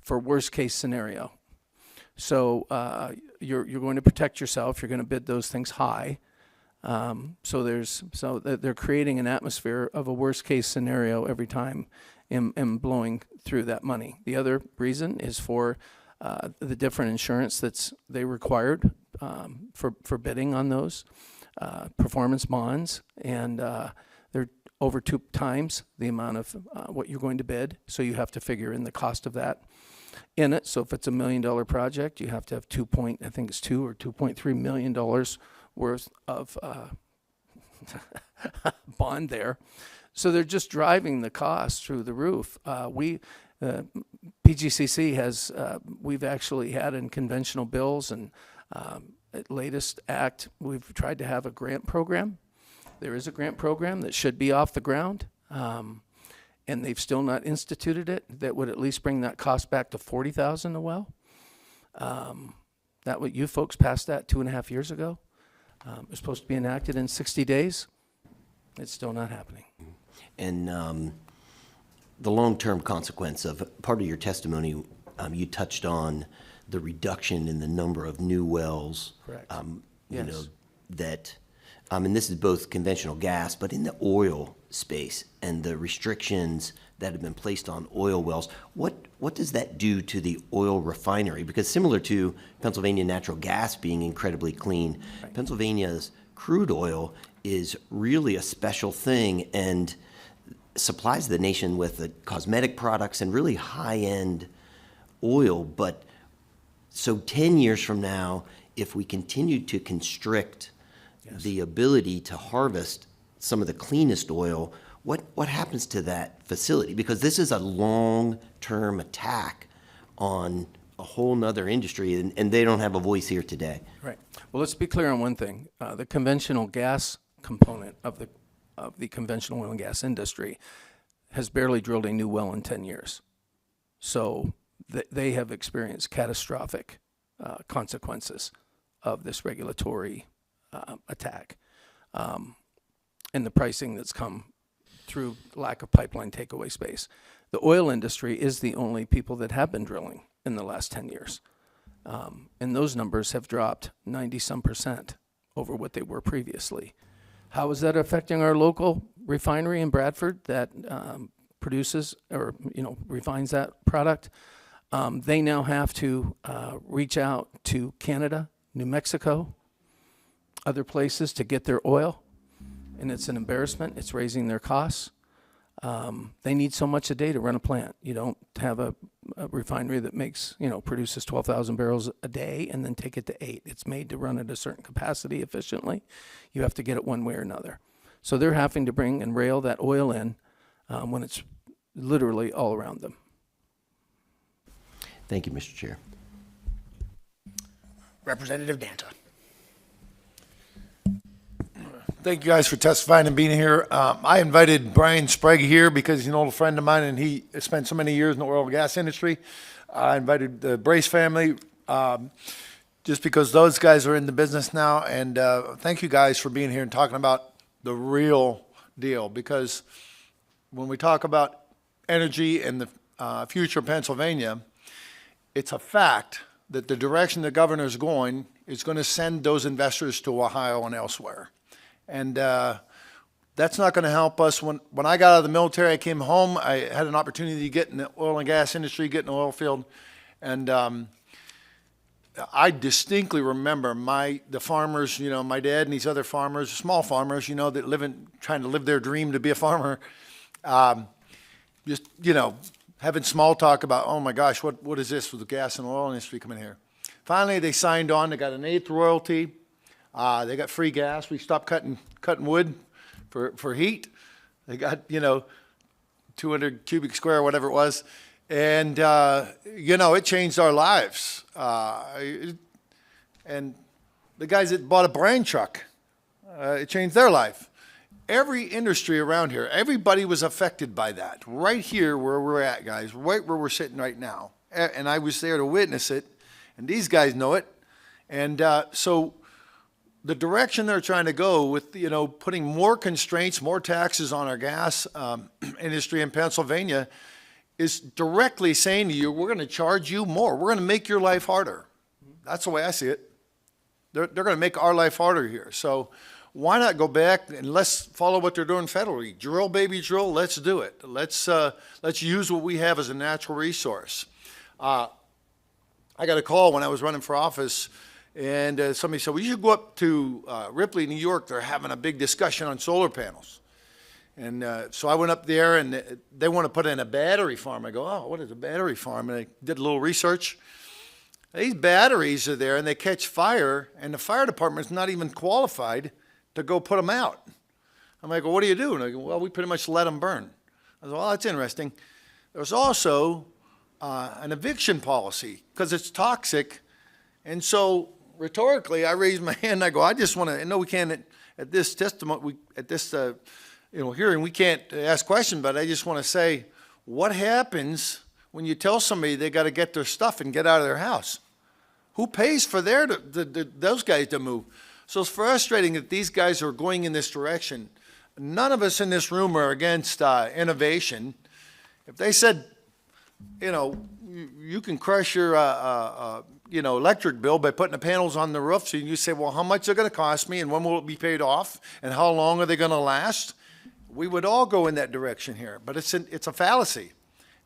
for worst case scenario. So you're going to protect yourself. You're going to bid those things high. So they're creating an atmosphere of a worst case scenario every time and blowing through that money. The other reason is for the different insurance they required for bidding on those performance bonds, and they're over 2 times the amount of what you're going to bid. So you have to figure in the cost of that in it. So if it's $1 million project, you have to have $2 or $2.3 million worth of bond there. So they're just driving the cost through the roof. PGCC has, we've actually had in conventional bills and latest act, we've tried to have a grant program. There is a grant program that should be off the ground, and they've still not instituted it. That would at least bring that cost back to $40,000 a well. That what you folks passed that 2.5 years ago. It was supposed to be enacted in 60 days. It's still not happening. And the long-term consequence of part of your testimony, you touched on the reduction in the number of new wells. Correct. You Yes. know, that and this is both conventional gas, but in the oil space and the restrictions that have been placed on oil wells, what does that do to the oil refinery? Because similar to Pennsylvania natural gas being incredibly clean, Pennsylvania's crude oil is really a special thing and supplies the nation with the cosmetic products and really high-end oil. But so 10 years from now, if we continue to constrict the ability to harvest some of the cleanest oil, what happens to that facility? Because this is a long-term attack on a whole nother industry, and they don't have a voice here today. Right. Well, let's be clear on one thing. The conventional gas component of the conventional oil and gas industry has barely drilled a new well in 10 years. So they have experienced catastrophic consequences of this regulatory attack and the pricing that's come through lack of pipeline takeaway space. The oil industry is the only people that have been drilling in the last 10 years. And those numbers have dropped 90-some% over what they were previously. How is that affecting our local refinery in Bradford that produces or refines that product? They now have to reach out to Canada, New Mexico, other places to get their oil, and it's an embarrassment. It's raising their costs. They need so much a day to run a plant. You don't have a refinery that makes, produces 12,000 barrels a day and then take it to 8. It's made to run at a certain capacity efficiently. You have to get it one way or another. So they're having to bring and rail that oil in when it's literally all around them. Thank you, Mr. Chair. Representative Danta. Thank you guys for testifying and being here. I invited Brian Sprague here because he's an old friend of mine and he spent so many years in the oil and gas industry. I invited the Brace family just because those guys are in the business now. And thank you guys for being here and talking about the real deal, because when we talk about energy and the future of Pennsylvania, it's a fact that the direction the governor is going is going to send those investors to Ohio and elsewhere. And that's not going to help us. When I got out of the military, I came home. I had an opportunity to get in the oil and gas industry, get in the oil field. And I distinctly remember the farmers, my dad and these other farmers, small farmers, that trying to live their dream to be a farmer, just, having small talk about, oh my gosh, what is this with the gas and oil industry coming here? Finally, they signed on. They got an 1/8 royalty. They got free gas. We stopped cutting wood for heat. They got, 200 cubic square, whatever it was. And, it changed our lives. And the guys that bought a brand truck, it changed their life. Every industry around here, everybody was affected by that. Right here where we're at, guys, right where we're sitting right now. And I was there to witness it. And these guys know it. And so the direction they're trying to go with, putting more constraints, more taxes on our gas industry in Pennsylvania is directly saying to you, we're going to charge you more. We're going to make your life harder. That's the way I see it. They're going to make our life harder here. So why not go back and let's follow what they're doing federally? Drill, baby, drill. Let's do it. Let's use what we have as a natural resource. I got a call when I was running for office. And somebody said, well, you should go up to Ripley, New York. They're having a big discussion on solar panels. And so I went up there, and they want to put in a battery farm. I go, oh, what is a battery farm? And I did a little research. These batteries are there, and they catch fire, and the fire department's not even qualified to go put them out. I'm like, well, what do you do? And I go, well, we pretty much let them burn. I go, well, that's interesting. There's also an eviction policy because it's toxic. And so rhetorically, I raised my hand and I go, I just want to, no, we can't at this testimony, at this hearing, we can't ask questions, but I just want to say, what happens when you tell somebody they got to get their stuff and get out of their house? Who pays for those guys to move? So it's frustrating that these guys are going in this direction. None of us in this room are against innovation. If they said, you can crush your electric bill by putting the panels on the roof. So you say, well, how much are going to cost me and when will it be paid off and how long are they going to last? We would all go in that direction here, but it's a fallacy.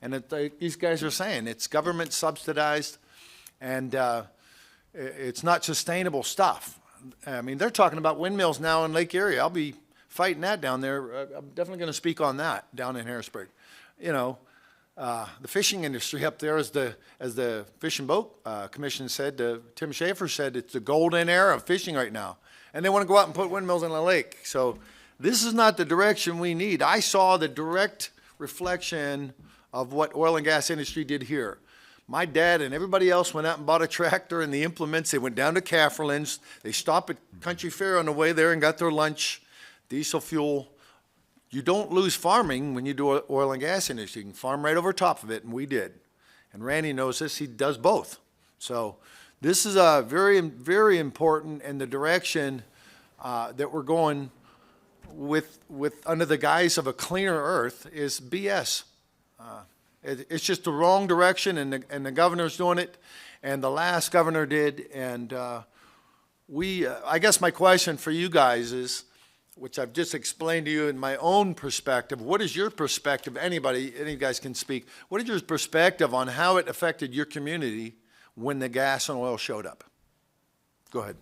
And these guys are saying it's government subsidized and it's not sustainable stuff. I mean, they're talking about windmills now in Lake Erie. I'll be fighting that down there. I'm definitely going to speak on that down in Harrisburg. The fishing industry up there, as the Fish and Boat Commission said, Tim Schaefer said, it's the golden era of fishing right now. And they want to go out and put windmills in the lake. So this is not the direction we need. I saw the direct reflection of what oil and gas industry did here. My dad and everybody else went out and bought a tractor and the implements. They went down to Cafferlin's. They stopped at Country Fair on the way there and got their lunch, diesel fuel. You don't lose farming when you do oil and gas industry. You can farm right over top of it, and we did. And Randy knows this. He does both. So this is a very, very important, and the direction that we're going with under the guise of a cleaner earth is BS. It's just the wrong direction, and the governor's doing it, and the last governor did. And I guess my question for you guys is, which I've just explained to you in my own perspective, what is your perspective? Any of you guys can speak. What is your perspective on how it affected your community when the gas and oil showed up? Go ahead,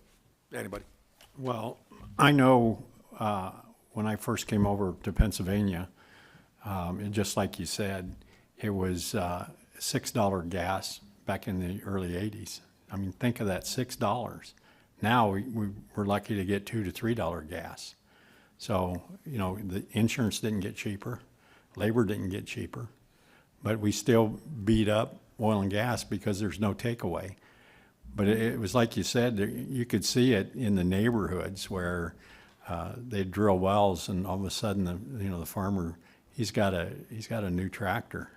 anybody. Well, I know when I first came over to Pennsylvania, and just like you said, it was $6 gas back in the early 80s. I mean, think of that, $6. Now we're lucky to get $2 to $3 gas. So, the insurance didn't get cheaper, labor didn't get cheaper, but we still beat up oil and gas because there's no takeaway. But it was like you said, you could see it in the neighborhoods where they'd drill wells, and all of a sudden, the farmer, he's got a new tractor.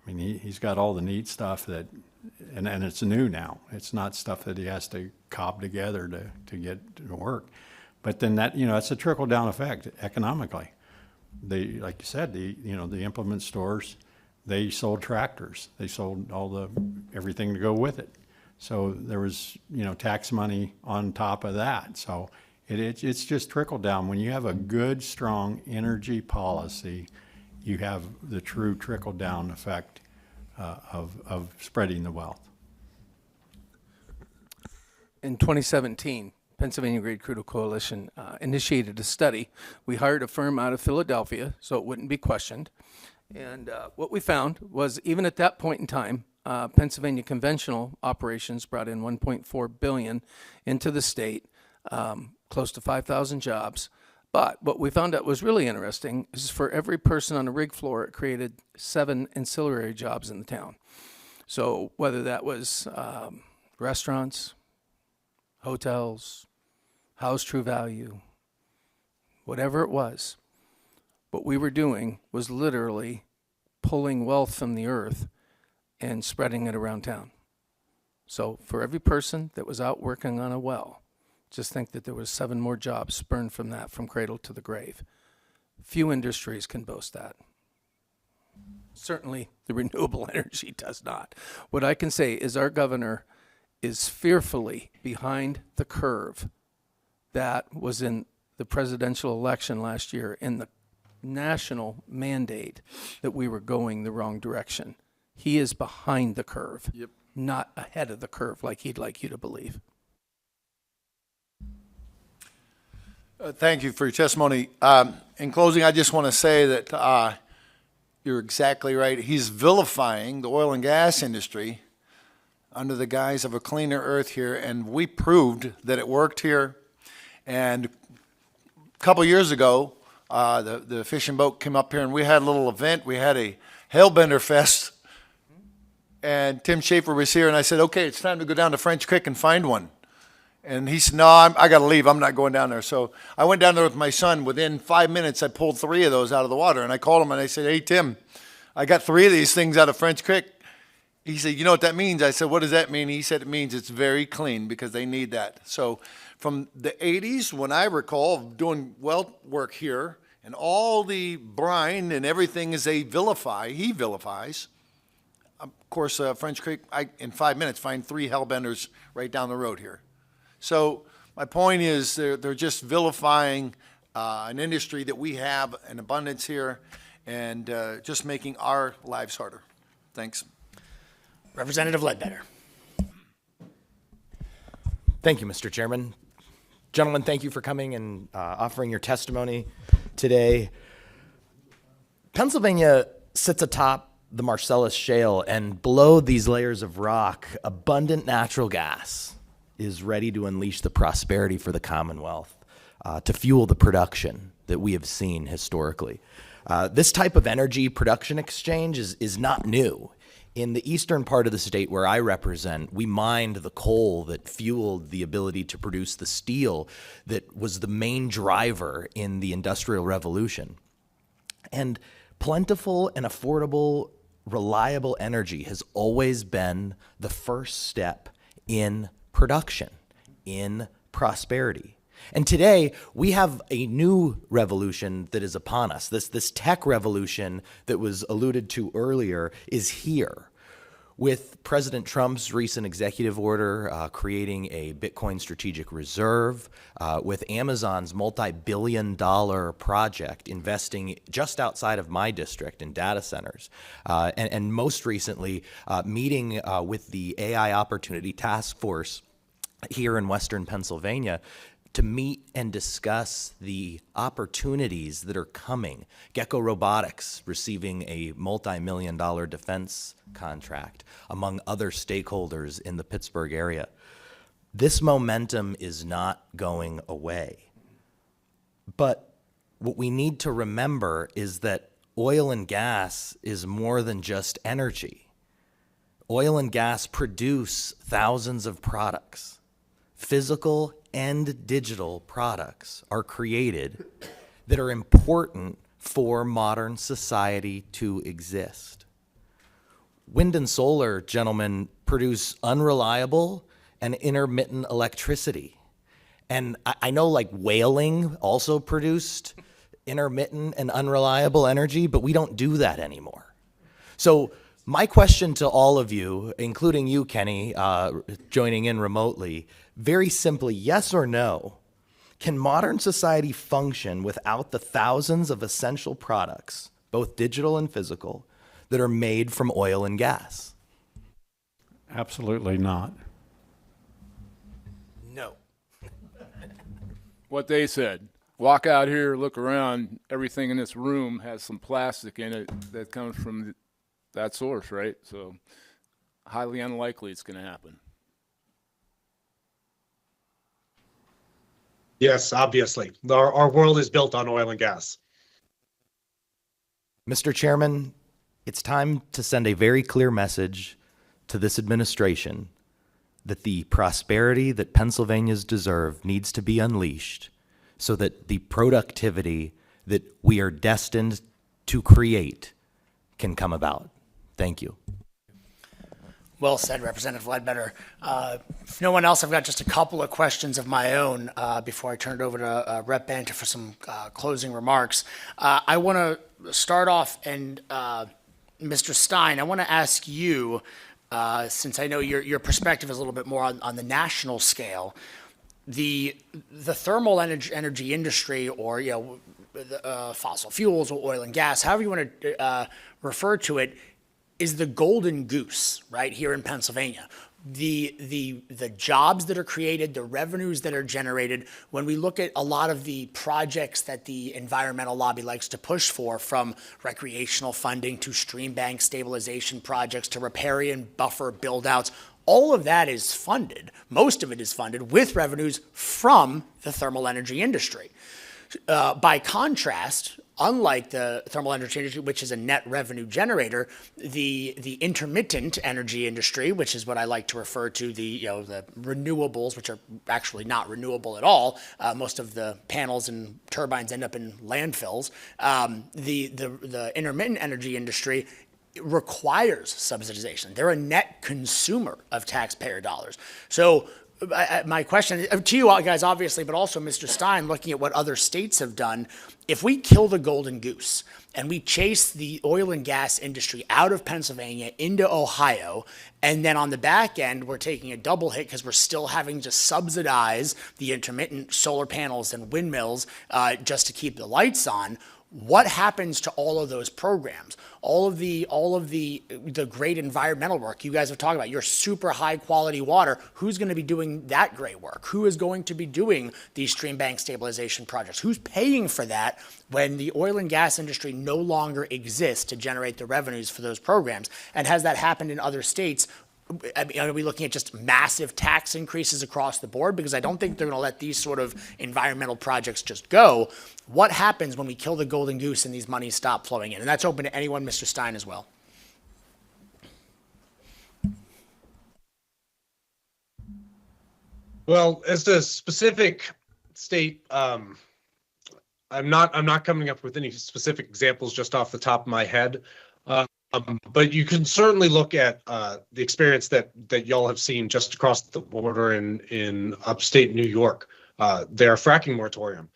I mean, he's got all the neat stuff and it's new now. It's not stuff that he has to cob together to get to work. But then that's a trickle down effect economically. Like you said, the implement stores, they sold tractors. They sold everything to go with it. So there was, tax money on top of that. So it's just trickle down. When you have a good, strong energy policy, you have the true trickle down effect of spreading the wealth. In 2017, Pennsylvania Grade Crude Coalition initiated a study. We hired a firm out of Philadelphia so it wouldn't be questioned. And what we found was, even at that point in time, Pennsylvania conventional operations brought in $1.4 billion into the state, close to 5,000 jobs. But what we found out was really interesting is for every person on the rig floor, it created 7 ancillary jobs in the town. So whether that was restaurants, hotels, House True Value, whatever it was, what we were doing was literally pulling wealth from the earth and spreading it around town. So for every person that was out working on a well, just think that there was 7 more jobs spurned from that, from cradle to the grave. Few industries can boast that. Certainly the renewable energy does not. What I can say is our governor is fearfully behind the curve that was in the presidential election last year, in the national mandate that we were going the wrong direction. He is behind the curve, not ahead of the curve like he'd like you to believe. Thank you for your testimony. In closing, I just want to say that you're exactly right. He's vilifying the oil and gas industry under the guise of a cleaner earth here, and we proved that it worked here. And a couple years ago, the Fish and Boat came up here, and we had a little event. We had a Hellbender Fest, and Tim Schaefer was here, and I said, okay, it's time to go down to French Creek and find one. And he said, no, I got to leave. I'm not going down there. So I went down there with my son. Within 5 minutes, I pulled 3 of those out of the water. And I called him and I said, hey, Tim, I got 3 of these things out of French Creek. He said, you know what that means? I said, what does that mean? He said, it means it's very clean because they need that. So from the 80s, when I recall doing well work here, and all the brine and everything is he vilifies, of course, French Creek, in 5 minutes, find 3 hellbenders right down the road here. So my point is they're just vilifying an industry that we have in abundance here and just making our lives harder. Thanks. Representative Ledbetter. Thank you, Mr. Chairman. Gentlemen, thank you for coming and offering your testimony today. Pennsylvania sits atop the Marcellus Shale, and below these layers of rock, abundant natural gas is ready to unleash the prosperity for the Commonwealth, to fuel the production that we have seen historically. This type of energy production exchange is not new. In the eastern part of the state where I represent, we mined the coal that fueled the ability to produce the steel that was the main driver in the Industrial Revolution. And plentiful and affordable, reliable energy has always been the first step in production, in prosperity. And today, we have a new revolution that is upon us. This tech revolution that was alluded to earlier is here. With President Trump's recent executive order creating a Bitcoin strategic reserve, with Amazon's multi-billion-dollar project investing just outside of my district in data centers, and most recently meeting with the AI Opportunity Task Force here in Western Pennsylvania to meet and discuss the opportunities that are coming. Gecko Robotics receiving a multi-million-dollar defense contract, among other stakeholders in the Pittsburgh area. This momentum is not going away. But what we need to remember is that oil and gas is more than just energy. Oil and gas produce thousands of products. Physical and digital products are created that are important for modern society to exist. Wind and solar, gentlemen, produce unreliable and intermittent electricity. And I know like whaling also produced intermittent and unreliable energy, but we don't do that anymore. So my question to all of you, including you, Kenny, joining in remotely, very simply, yes or no, can modern society function without the thousands of essential products, both digital and physical, that are made from oil and gas? Absolutely not. No. What they said. Walk out here, look around, everything in this room has some plastic in it that comes from that source, right? So highly unlikely it's going to happen. Yes, obviously. Our world is built on oil and gas. Mr. Chairman, it's time to send a very clear message to this administration that the prosperity that Pennsylvanians deserve needs to be unleashed so that the productivity that we are destined to create can come about. Thank you. Well said, Representative Ledbetter. If no one else, I've got just a couple of questions of my own before I turn it over to Rep. Banter for some closing remarks. I want to start off, and Mr. Stein, I want to ask you, since I know your perspective is a little bit more on the national scale, the thermal energy industry, or the fossil fuels or oil and gas, however you want to refer to it, is the golden goose right here in Pennsylvania. The jobs that are created, the revenues that are generated, when we look at a lot of the projects that the environmental lobby likes to push for, from recreational funding to stream bank stabilization projects to riparian buffer build-outs, all of that is funded, most of it is funded with revenues from the thermal energy industry. By contrast, unlike the thermal energy industry, which is a net revenue generator, the intermittent energy industry, which is what I like to refer to, the renewables, which are actually not renewable at all. Most of the panels and turbines end up in landfills. The intermittent energy industry requires subsidization. They're a net consumer of taxpayer dollars. So my question to you all guys, obviously, but also Mr. Stein, looking at what other states have done, if we kill the golden goose and we chase the oil and gas industry out of Pennsylvania into Ohio, and then on the back end, we're taking a double hit because we're still having to subsidize the intermittent solar panels and windmills just to keep the lights on. What happens to all of those programs? All of the great environmental work you guys have talked about, your super high quality water, who's going to be doing that great work? Who is going to be doing these stream bank stabilization projects? Who's paying for that when the oil and gas industry no longer exists to generate the revenues for those programs? And has that happened in other states? I mean, are we looking at just massive tax increases across the board? Because I don't think they're going to let these sort of environmental projects just go. What happens when we kill the golden goose and these monies stop flowing in? And that's open to anyone, Mr. Stein, as well. Well, as a specific state, I'm not coming up with any specific examples just off the top of my head. But you can certainly look at the experience that y'all have seen just across the border in upstate New York. Their fracking moratorium,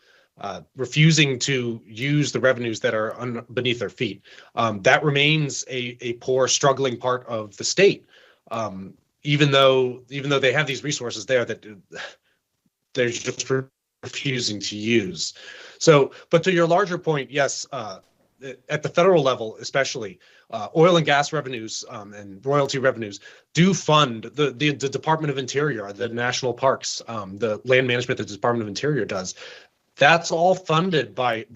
refusing to use the revenues that are beneath their feet. That remains a poor, struggling part of the state, even though they have these resources there that they're just refusing to use. So, but to your larger point, yes. At the federal level, especially, oil and gas revenues and royalty revenues do fund the Department of Interior, the national parks, the land management that the Department of Interior does. That's all funded by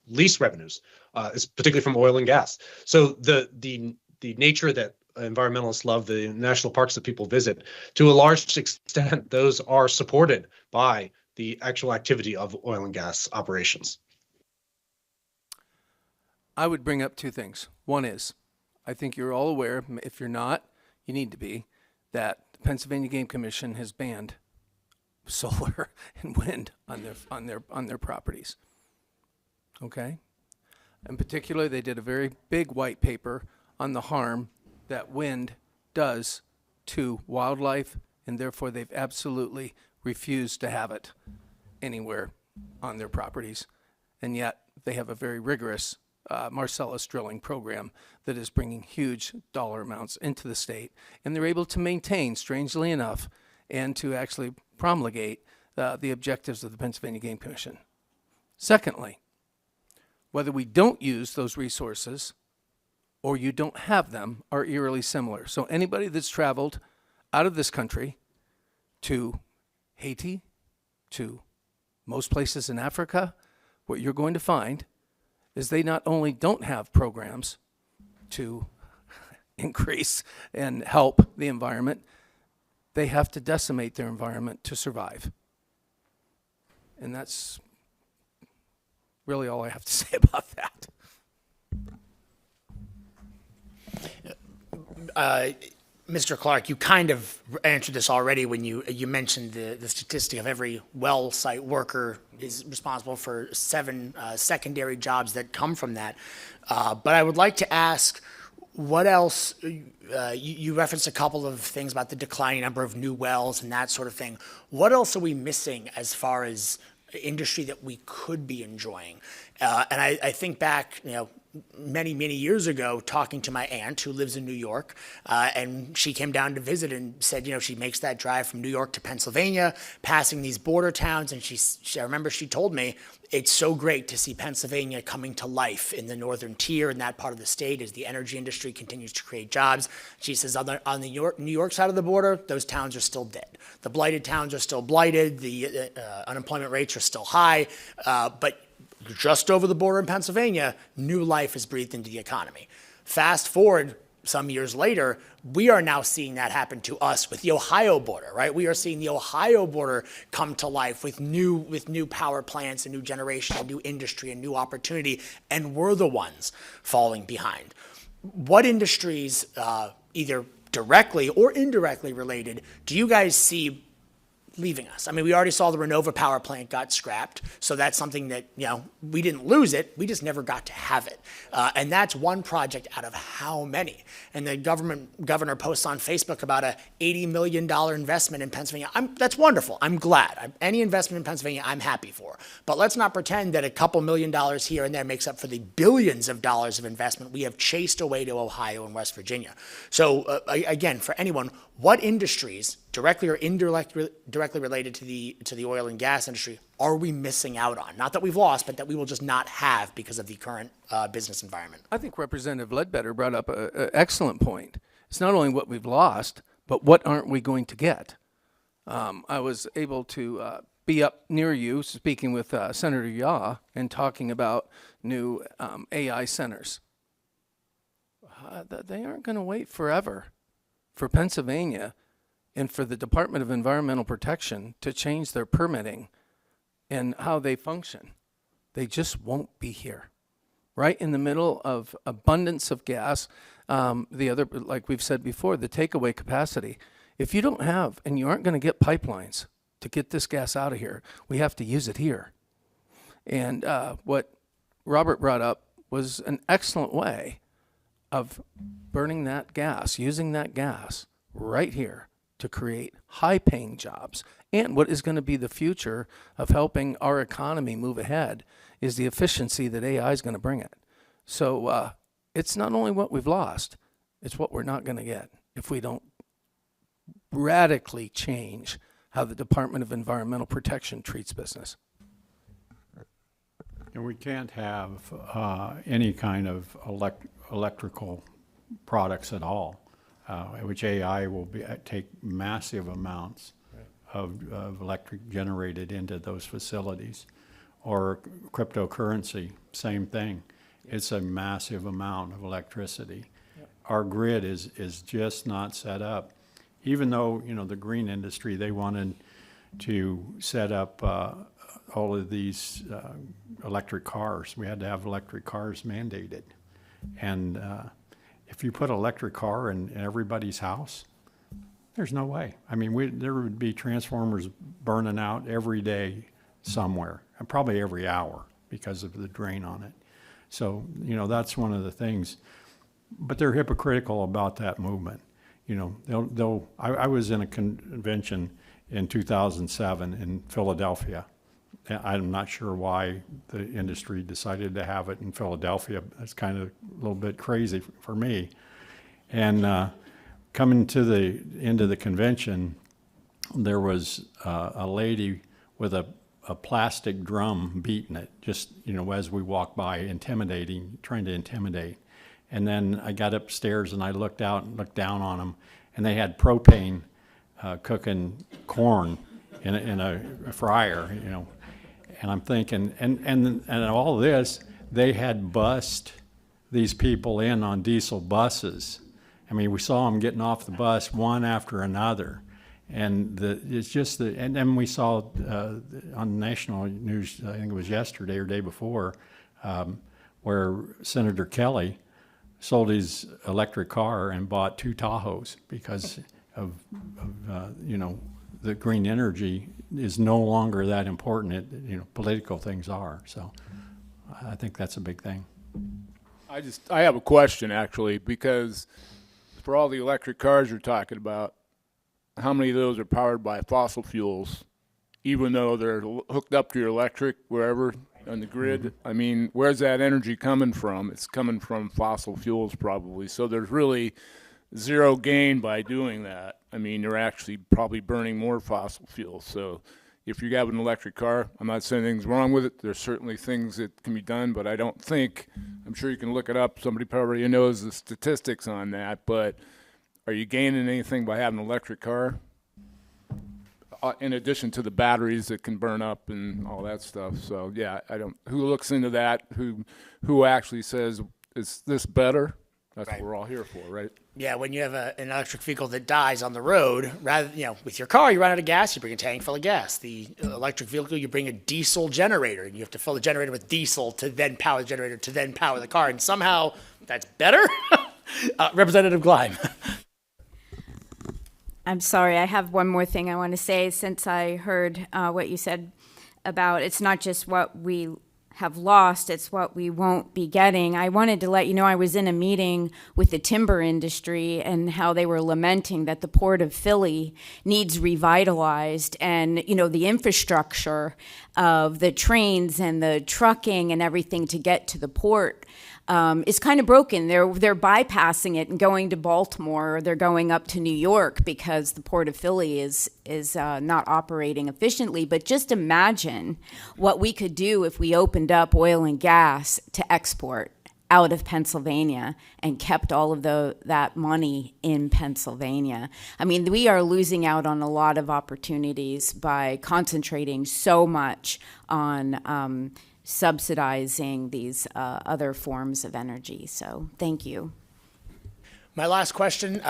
lease revenues, particularly from oil and gas. So the nature that environmentalists love, the national parks that people visit, to a large extent, those are supported by the actual activity of oil and gas operations. I would bring up two things. One is, I think you're all aware, if you're not, you need to be, that the Pennsylvania Game Commission has banned solar and wind on their properties. Okay? In particular, they did a very big white paper on the harm that wind does to wildlife, and therefore they've absolutely refused to have it anywhere on their properties. And yet they have a very rigorous Marcellus drilling program that is bringing huge dollar amounts into the state, and they're able to maintain, strangely enough, and to actually promulgate the objectives of the Pennsylvania Game Commission. Secondly, whether we don't use those resources or you don't have them are eerily similar. So anybody that's traveled out of this country to Haiti, to most places in Africa, what you're going to find is they not only don't have programs to increase and help the environment, they have to decimate their environment to survive. And that's really all I have to say about that. Mr. Clark, you kind of answered this already when you mentioned the statistic of every well site worker is responsible for 7 secondary jobs that come from that. But I would like to ask, what else, you referenced a couple of things about the declining number of new wells and that sort of thing. What else are we missing as far as industry that we could be enjoying? And I think back, many, many years ago, talking to my aunt who lives in New York, and she came down to visit and said, she makes that drive from New York to Pennsylvania, passing these border towns, and I remember she told me, it's so great to see Pennsylvania coming to life in the northern tier in that part of the state as the energy industry continues to create jobs. She says on the New York side of the border, those towns are still dead. The blighted towns are still blighted. The unemployment rates are still high, but just over the border in Pennsylvania, new life is breathed into the economy. Fast forward some years later, we are now seeing that happen to us with the Ohio border, right? We are seeing the Ohio border come to life with new power plants and new generation and new industry and new opportunity, and we're the ones falling behind. What industries, either directly or indirectly related, do you guys see leaving us. I mean, we already saw the Renova power plant got scrapped, so that's something that, we didn't lose it, we just never got to have it. And that's one project out of how many? And the governor posts on Facebook about a $80 million investment in Pennsylvania. That's wonderful. I'm glad. Any investment in Pennsylvania, I'm happy for. But let's not pretend that a couple $1,000,000 here and there makes up for the billions of dollars of investment we have chased away to Ohio and West Virginia. So again, for anyone, what industries, directly or indirectly related to the oil and gas industry, are we missing out on? Not that we've lost, but that we will just not have because of the current business environment. I think Representative Ledbetter brought up an excellent point. It's not only what we've lost, but what aren't we going to get? I was able to be up near you, speaking with Senator Yaw, and talking about new AI centers. They aren't going to wait forever for Pennsylvania and for the Department of Environmental Protection to change their permitting and how they function. They just won't be here. Right in the middle of abundance of gas, the other, like we've said before, the takeaway capacity. If you don't have, and you aren't going to get pipelines to get this gas out of here, we have to use it here. And what Robert brought up was an excellent way of burning that gas, using that gas right here to create high-paying jobs. And what is going to be the future of helping our economy move ahead is the efficiency that AI is going to bring it. So it's not only what we've lost, it's what we're not going to get if we don't radically change how the Department of Environmental Protection treats business. And we can't have any kind of electrical products at all, which AI will take massive amounts of electric generated into those facilities. Or cryptocurrency, same thing. It's a massive amount of electricity. Our grid is just not set up. Even though, the green industry, they wanted to set up all of these electric cars. We had to have electric cars mandated. And if you put an electric car in everybody's house, there's no way. I mean, there would be transformers burning out every day somewhere, and probably every hour because of the drain on it. So, that's one of the things. But they're hypocritical about that movement. I was in a convention in 2007 in Philadelphia. I'm not sure why the industry decided to have it in Philadelphia. It's kind of a little bit crazy for me. And coming to the end of the convention, there was a lady with a plastic drum beating it, just, as we walked by, trying to intimidate. And then I got upstairs and I looked out and looked down on them, and they had propane cooking corn in a fryer, And I'm thinking, and all this, they had bussed these people in on diesel buses. I mean, we saw them getting off the bus one after another. And and then we saw on national news, I think it was yesterday or day before, where Senator Kelly sold his electric car and bought 2 Tahoes because of the green energy is no longer that important. Political things are. So I think that's a big thing. I have a question actually, because for all the electric cars you're talking about, how many of those are powered by fossil fuels, even though they're hooked up to your electric wherever on the grid? Mm-hmm. I mean, where's that energy coming from? It's coming from fossil fuels probably. So there's really zero gain by doing that. I mean, you're actually probably burning more fossil fuels. So if you have an electric car, I'm not saying anything's wrong with it. There's certainly things that can be done, but I don't think, I'm sure you can look it up. Somebody probably knows the statistics on that, but are you gaining anything by having an electric car? In addition to the batteries that can burn up and all that stuff. So yeah, who looks into that? Who actually says, is this better? That's right. What we're all here for, right? Yeah, when you have an electric vehicle that dies on the road, rather, with your car, you run out of gas, you bring a tank full of gas. The electric vehicle, you bring a diesel generator, and you have to fill the generator with diesel to then power the generator to then power the car, and somehow that's better? Representative Gleim. I'm sorry, I have one more thing I want to say since I heard what you said about it's not just what we have lost, it's what we won't be getting. I wanted to let you know I was in a meeting with the timber industry and how they were lamenting that the Port of Philly needs revitalized, and the infrastructure of the trains and the trucking and everything to get to the port is kind of broken. They're bypassing it and going to Baltimore, or they're going up to New York because the Port of Philly is not operating efficiently. But just imagine what we could do if we opened up oil and gas to export out of Pennsylvania and kept all of that money in Pennsylvania. I mean, we are losing out on a lot of opportunities by concentrating so much on subsidizing these other forms of energy. So thank you. My last question,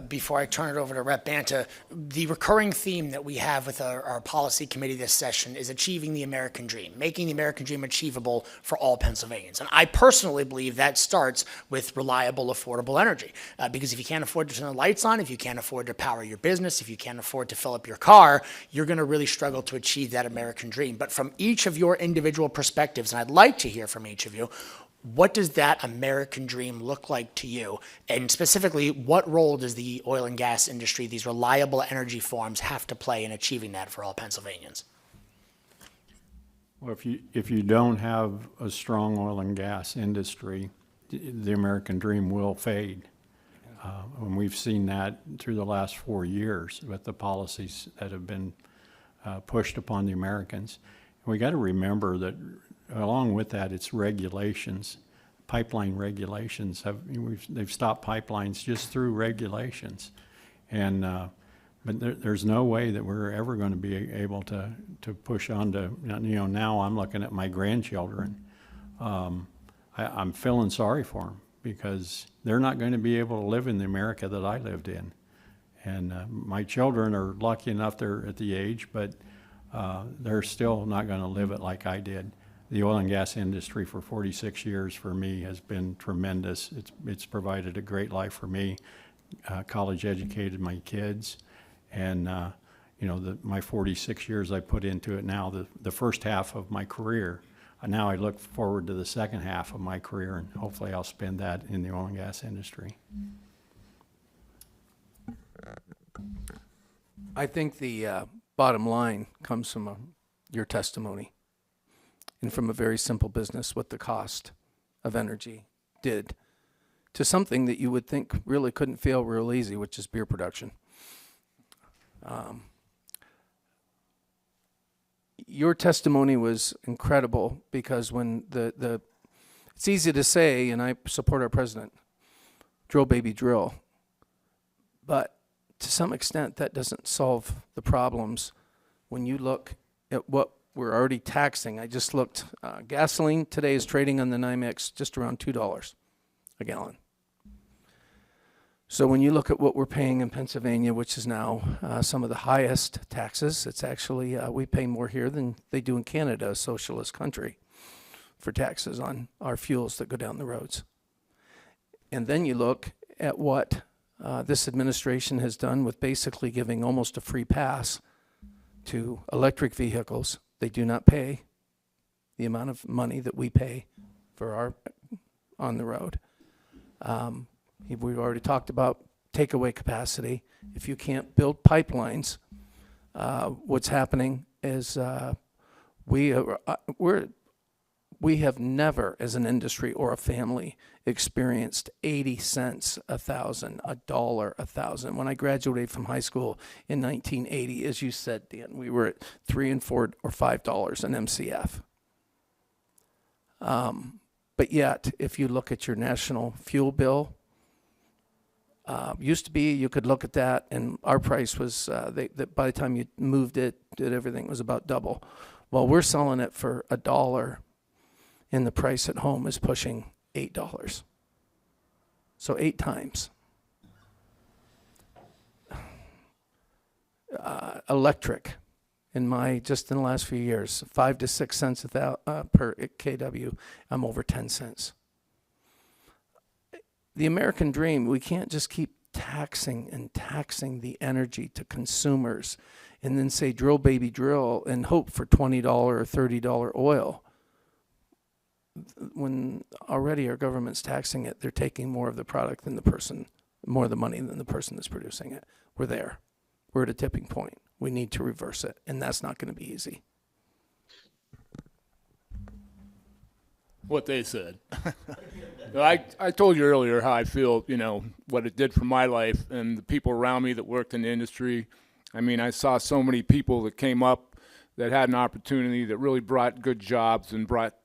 before I turn it over to Rep. Banta, the recurring theme that we have with our policy committee this session is achieving the American dream, making the American dream achievable for all Pennsylvanians. And I personally believe that starts with reliable, affordable energy. Because if you can't afford to turn the lights on, if you can't afford to power your business, if you can't afford to fill up your car, you're going to really struggle to achieve that American dream. But from each of your individual perspectives, and I'd like to hear from each of you, what does that American dream look like to you? And specifically, what role does the oil and gas industry, these reliable energy forms, have to play in achieving that for all Pennsylvanians? Well, if you don't have a strong oil and gas industry, the American dream will fade. And we've seen that through the last 4 years with the policies that have been pushed upon the Americans. And we got to remember that along with that, it's regulations. Pipeline regulations they've stopped pipelines just through regulations, and but there's no way that we're ever going to be able to push on to Now I'm looking at my grandchildren. I'm feeling sorry for them because they're not going to be able to live in the America that I lived in, and my children are lucky enough they're at the age, but they're still not going to live it like I did. The oil and gas industry for 46 years for me has been tremendous. It's provided a great life for me. College educated my kids, and my 46 years I put into it now. The first half of my career. Now I look forward to the second half of my career, and hopefully I'll spend that in the oil and gas industry. I think the bottom line comes from your testimony. And from a very simple business, what the cost of energy did to something that you would think really couldn't fail real easy, which is beer production. Your testimony was incredible because when it's easy to say, and I support our president, drill baby drill, but to some extent that doesn't solve the problems when you look at what we're already taxing. I just looked. Gasoline today is trading on the NYMEX just around $2 a gallon. So when you look at what we're paying in Pennsylvania, which is now some of the highest taxes, it's actually, we pay more here than they do in Canada, a socialist country, for taxes on our fuels that go down the roads. And then you look at what this administration has done with basically giving almost a free pass to electric vehicles. They do not pay the amount of money that we pay for our on the road. We've already talked about takeaway capacity. If you can't build pipelines, what's happening is we have never, as an industry or a family, experienced 80 cents a thousand, $1 a thousand. When I graduated from high school in 1980, as you said, Dan, we were at $3 and $4 or $5 an MCF. But yet, if you look at your national fuel bill, used to be you could look at that, and our price was by the time you moved it, did everything was about double. Well, we're selling it for $1. And the price at home is pushing $8. So 8 times. Electric, just in the last few years, 5 to 6 cents per kW. I'm over 10 cents. The American dream, we can't just keep taxing and taxing the energy to consumers and then say drill baby drill and hope for $20 or $30 oil, when already our government's taxing it, they're taking more of the product than the person, more of the money than the person that's producing it. We're there. We're at a tipping point. We need to reverse it, and that's not going to be easy. What they said. I told you earlier how I feel, what it did for my life and the people around me that worked in the industry. I mean, I saw so many people that came up that had an opportunity that really brought good jobs and brought,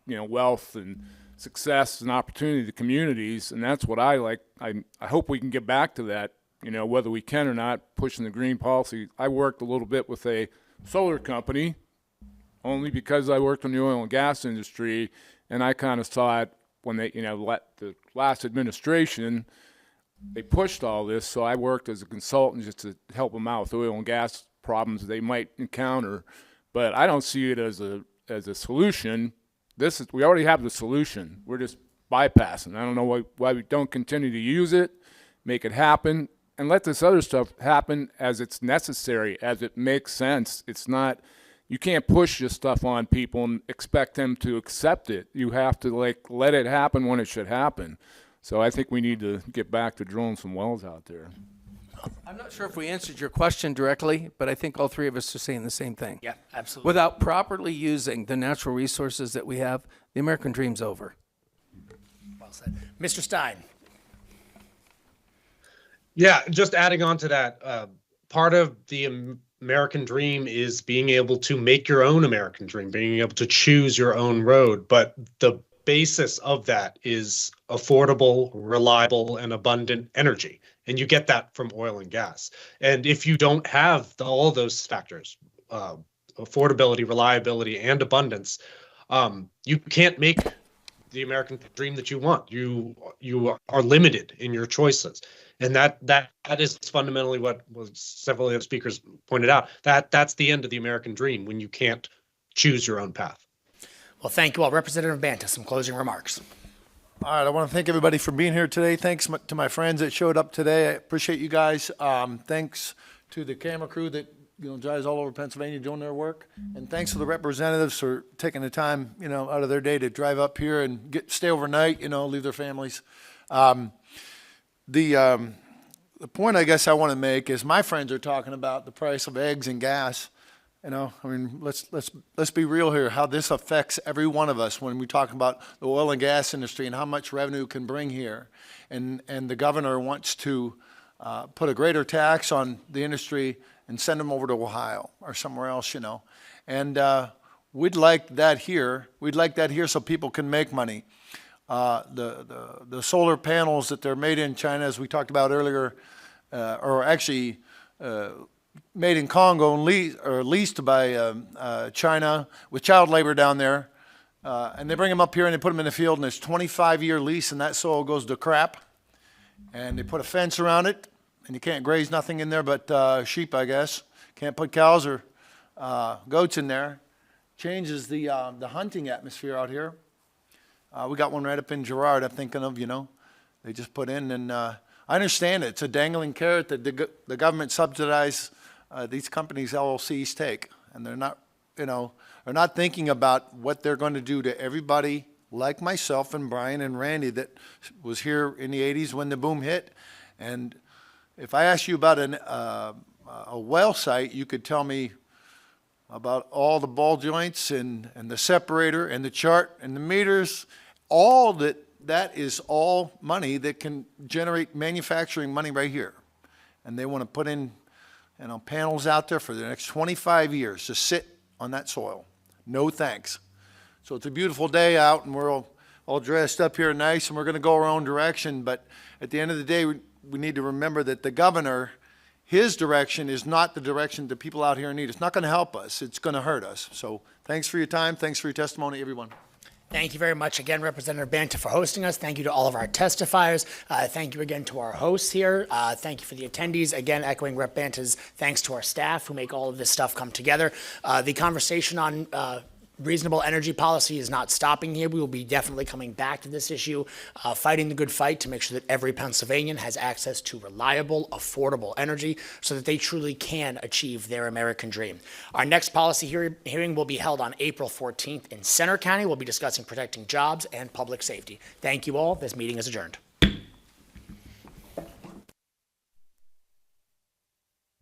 wealth and success and opportunity to communities. And that's what I like. I hope we can get back to that, whether we can or not, pushing the green policy. I worked a little bit with a solar company, only because I worked in the oil and gas industry, and I kind of saw it when they, let the last administration, they pushed all this, so I worked as a consultant just to help them out with oil and gas problems they might encounter. But I don't see it as a solution. We already have the solution. We're just bypassing. I don't know why we don't continue to use it, make it happen, and let this other stuff happen as it's necessary, as it makes sense. It's not. You can't push this stuff on people and expect them to accept it. You have to let it happen when it should happen. So I think we need to get back to drilling some wells out there. I'm not sure if we answered your question directly, but I think all three of us are saying the same thing. Yeah, absolutely. Without properly using the natural resources that we have, the American dream's over. Well said. Mr. Stein. Yeah, just adding on to that, part of the American dream is being able to make your own American dream, being able to choose your own road. But the basis of that is affordable, reliable, and abundant energy. And you get that from oil and gas. And if you don't have all those factors, affordability, reliability, and abundance, you can't make the American dream that you want. You are limited in your choices. And that is fundamentally what was several of the speakers pointed out. That's the end of the American dream, when you can't choose your own path. Well, thank you all. Representative Banta, some closing remarks. All right, I want to thank everybody for being here today. Thanks to my friends that showed up today. I appreciate you guys. Thanks to the camera crew that drives all over Pennsylvania doing their work, and thanks to the representatives for taking the time out of their day to drive up here and stay overnight. Leave their families. The point I guess I want to make is my friends are talking about the price of eggs and gas. Let's be real here. How this affects every one of us when we talk about the oil and gas industry and how much revenue it can bring here, and the governor wants to put a greater tax on the industry and send them over to Ohio or somewhere else, And we'd like that here. We'd like that here so people can make money. The solar panels that they're made in China, as we talked about earlier, are actually made in Congo and leased by China with child labor down there. And they bring them up here and they put them in the field, and there's 25-year lease, and that soil goes to crap. And they put a fence around it, and you can't graze nothing in there but sheep, I guess. Can't put cows or goats in there. Changes the hunting atmosphere out here. We got one right up in Girard I'm thinking of, they just put in, and I understand it. It's a dangling carrot that the government subsidize these companies, LLCs, take. And they're not, are not thinking about what they're going to do to everybody like myself and Brian and Randy that was here in the 80s when the boom hit. And if I asked you about a well site, you could tell me about all the ball joints and the separator and the chart and the meters, all that is all money that can generate manufacturing money right here. And they want to put in panels out there for the next 25 years to sit on that soil. No thanks. So it's a beautiful day out, and we're all dressed up here nice, and we're going to go our own direction. But at the end of the day, we need to remember that the governor, his direction is not the direction that people out here need. It's not going to help us. It's going to hurt us. So thanks for your time. Thanks for your testimony, everyone. Thank you very much again, Representative Banta, for hosting us. Thank you to all of our testifiers. Thank you again to our hosts here. Thank you for the attendees. Again, echoing Rep. Banta's thanks to our staff who make all of this stuff come together. The conversation on reasonable energy policy is not stopping here. We will be definitely coming back to this issue, fighting the good fight to make sure that every Pennsylvanian has access to reliable, affordable energy so that they truly can achieve their American dream. Our next policy hearing will be held on April 14th in Center County. We'll be discussing protecting jobs and public safety. Thank you all. This meeting is adjourned.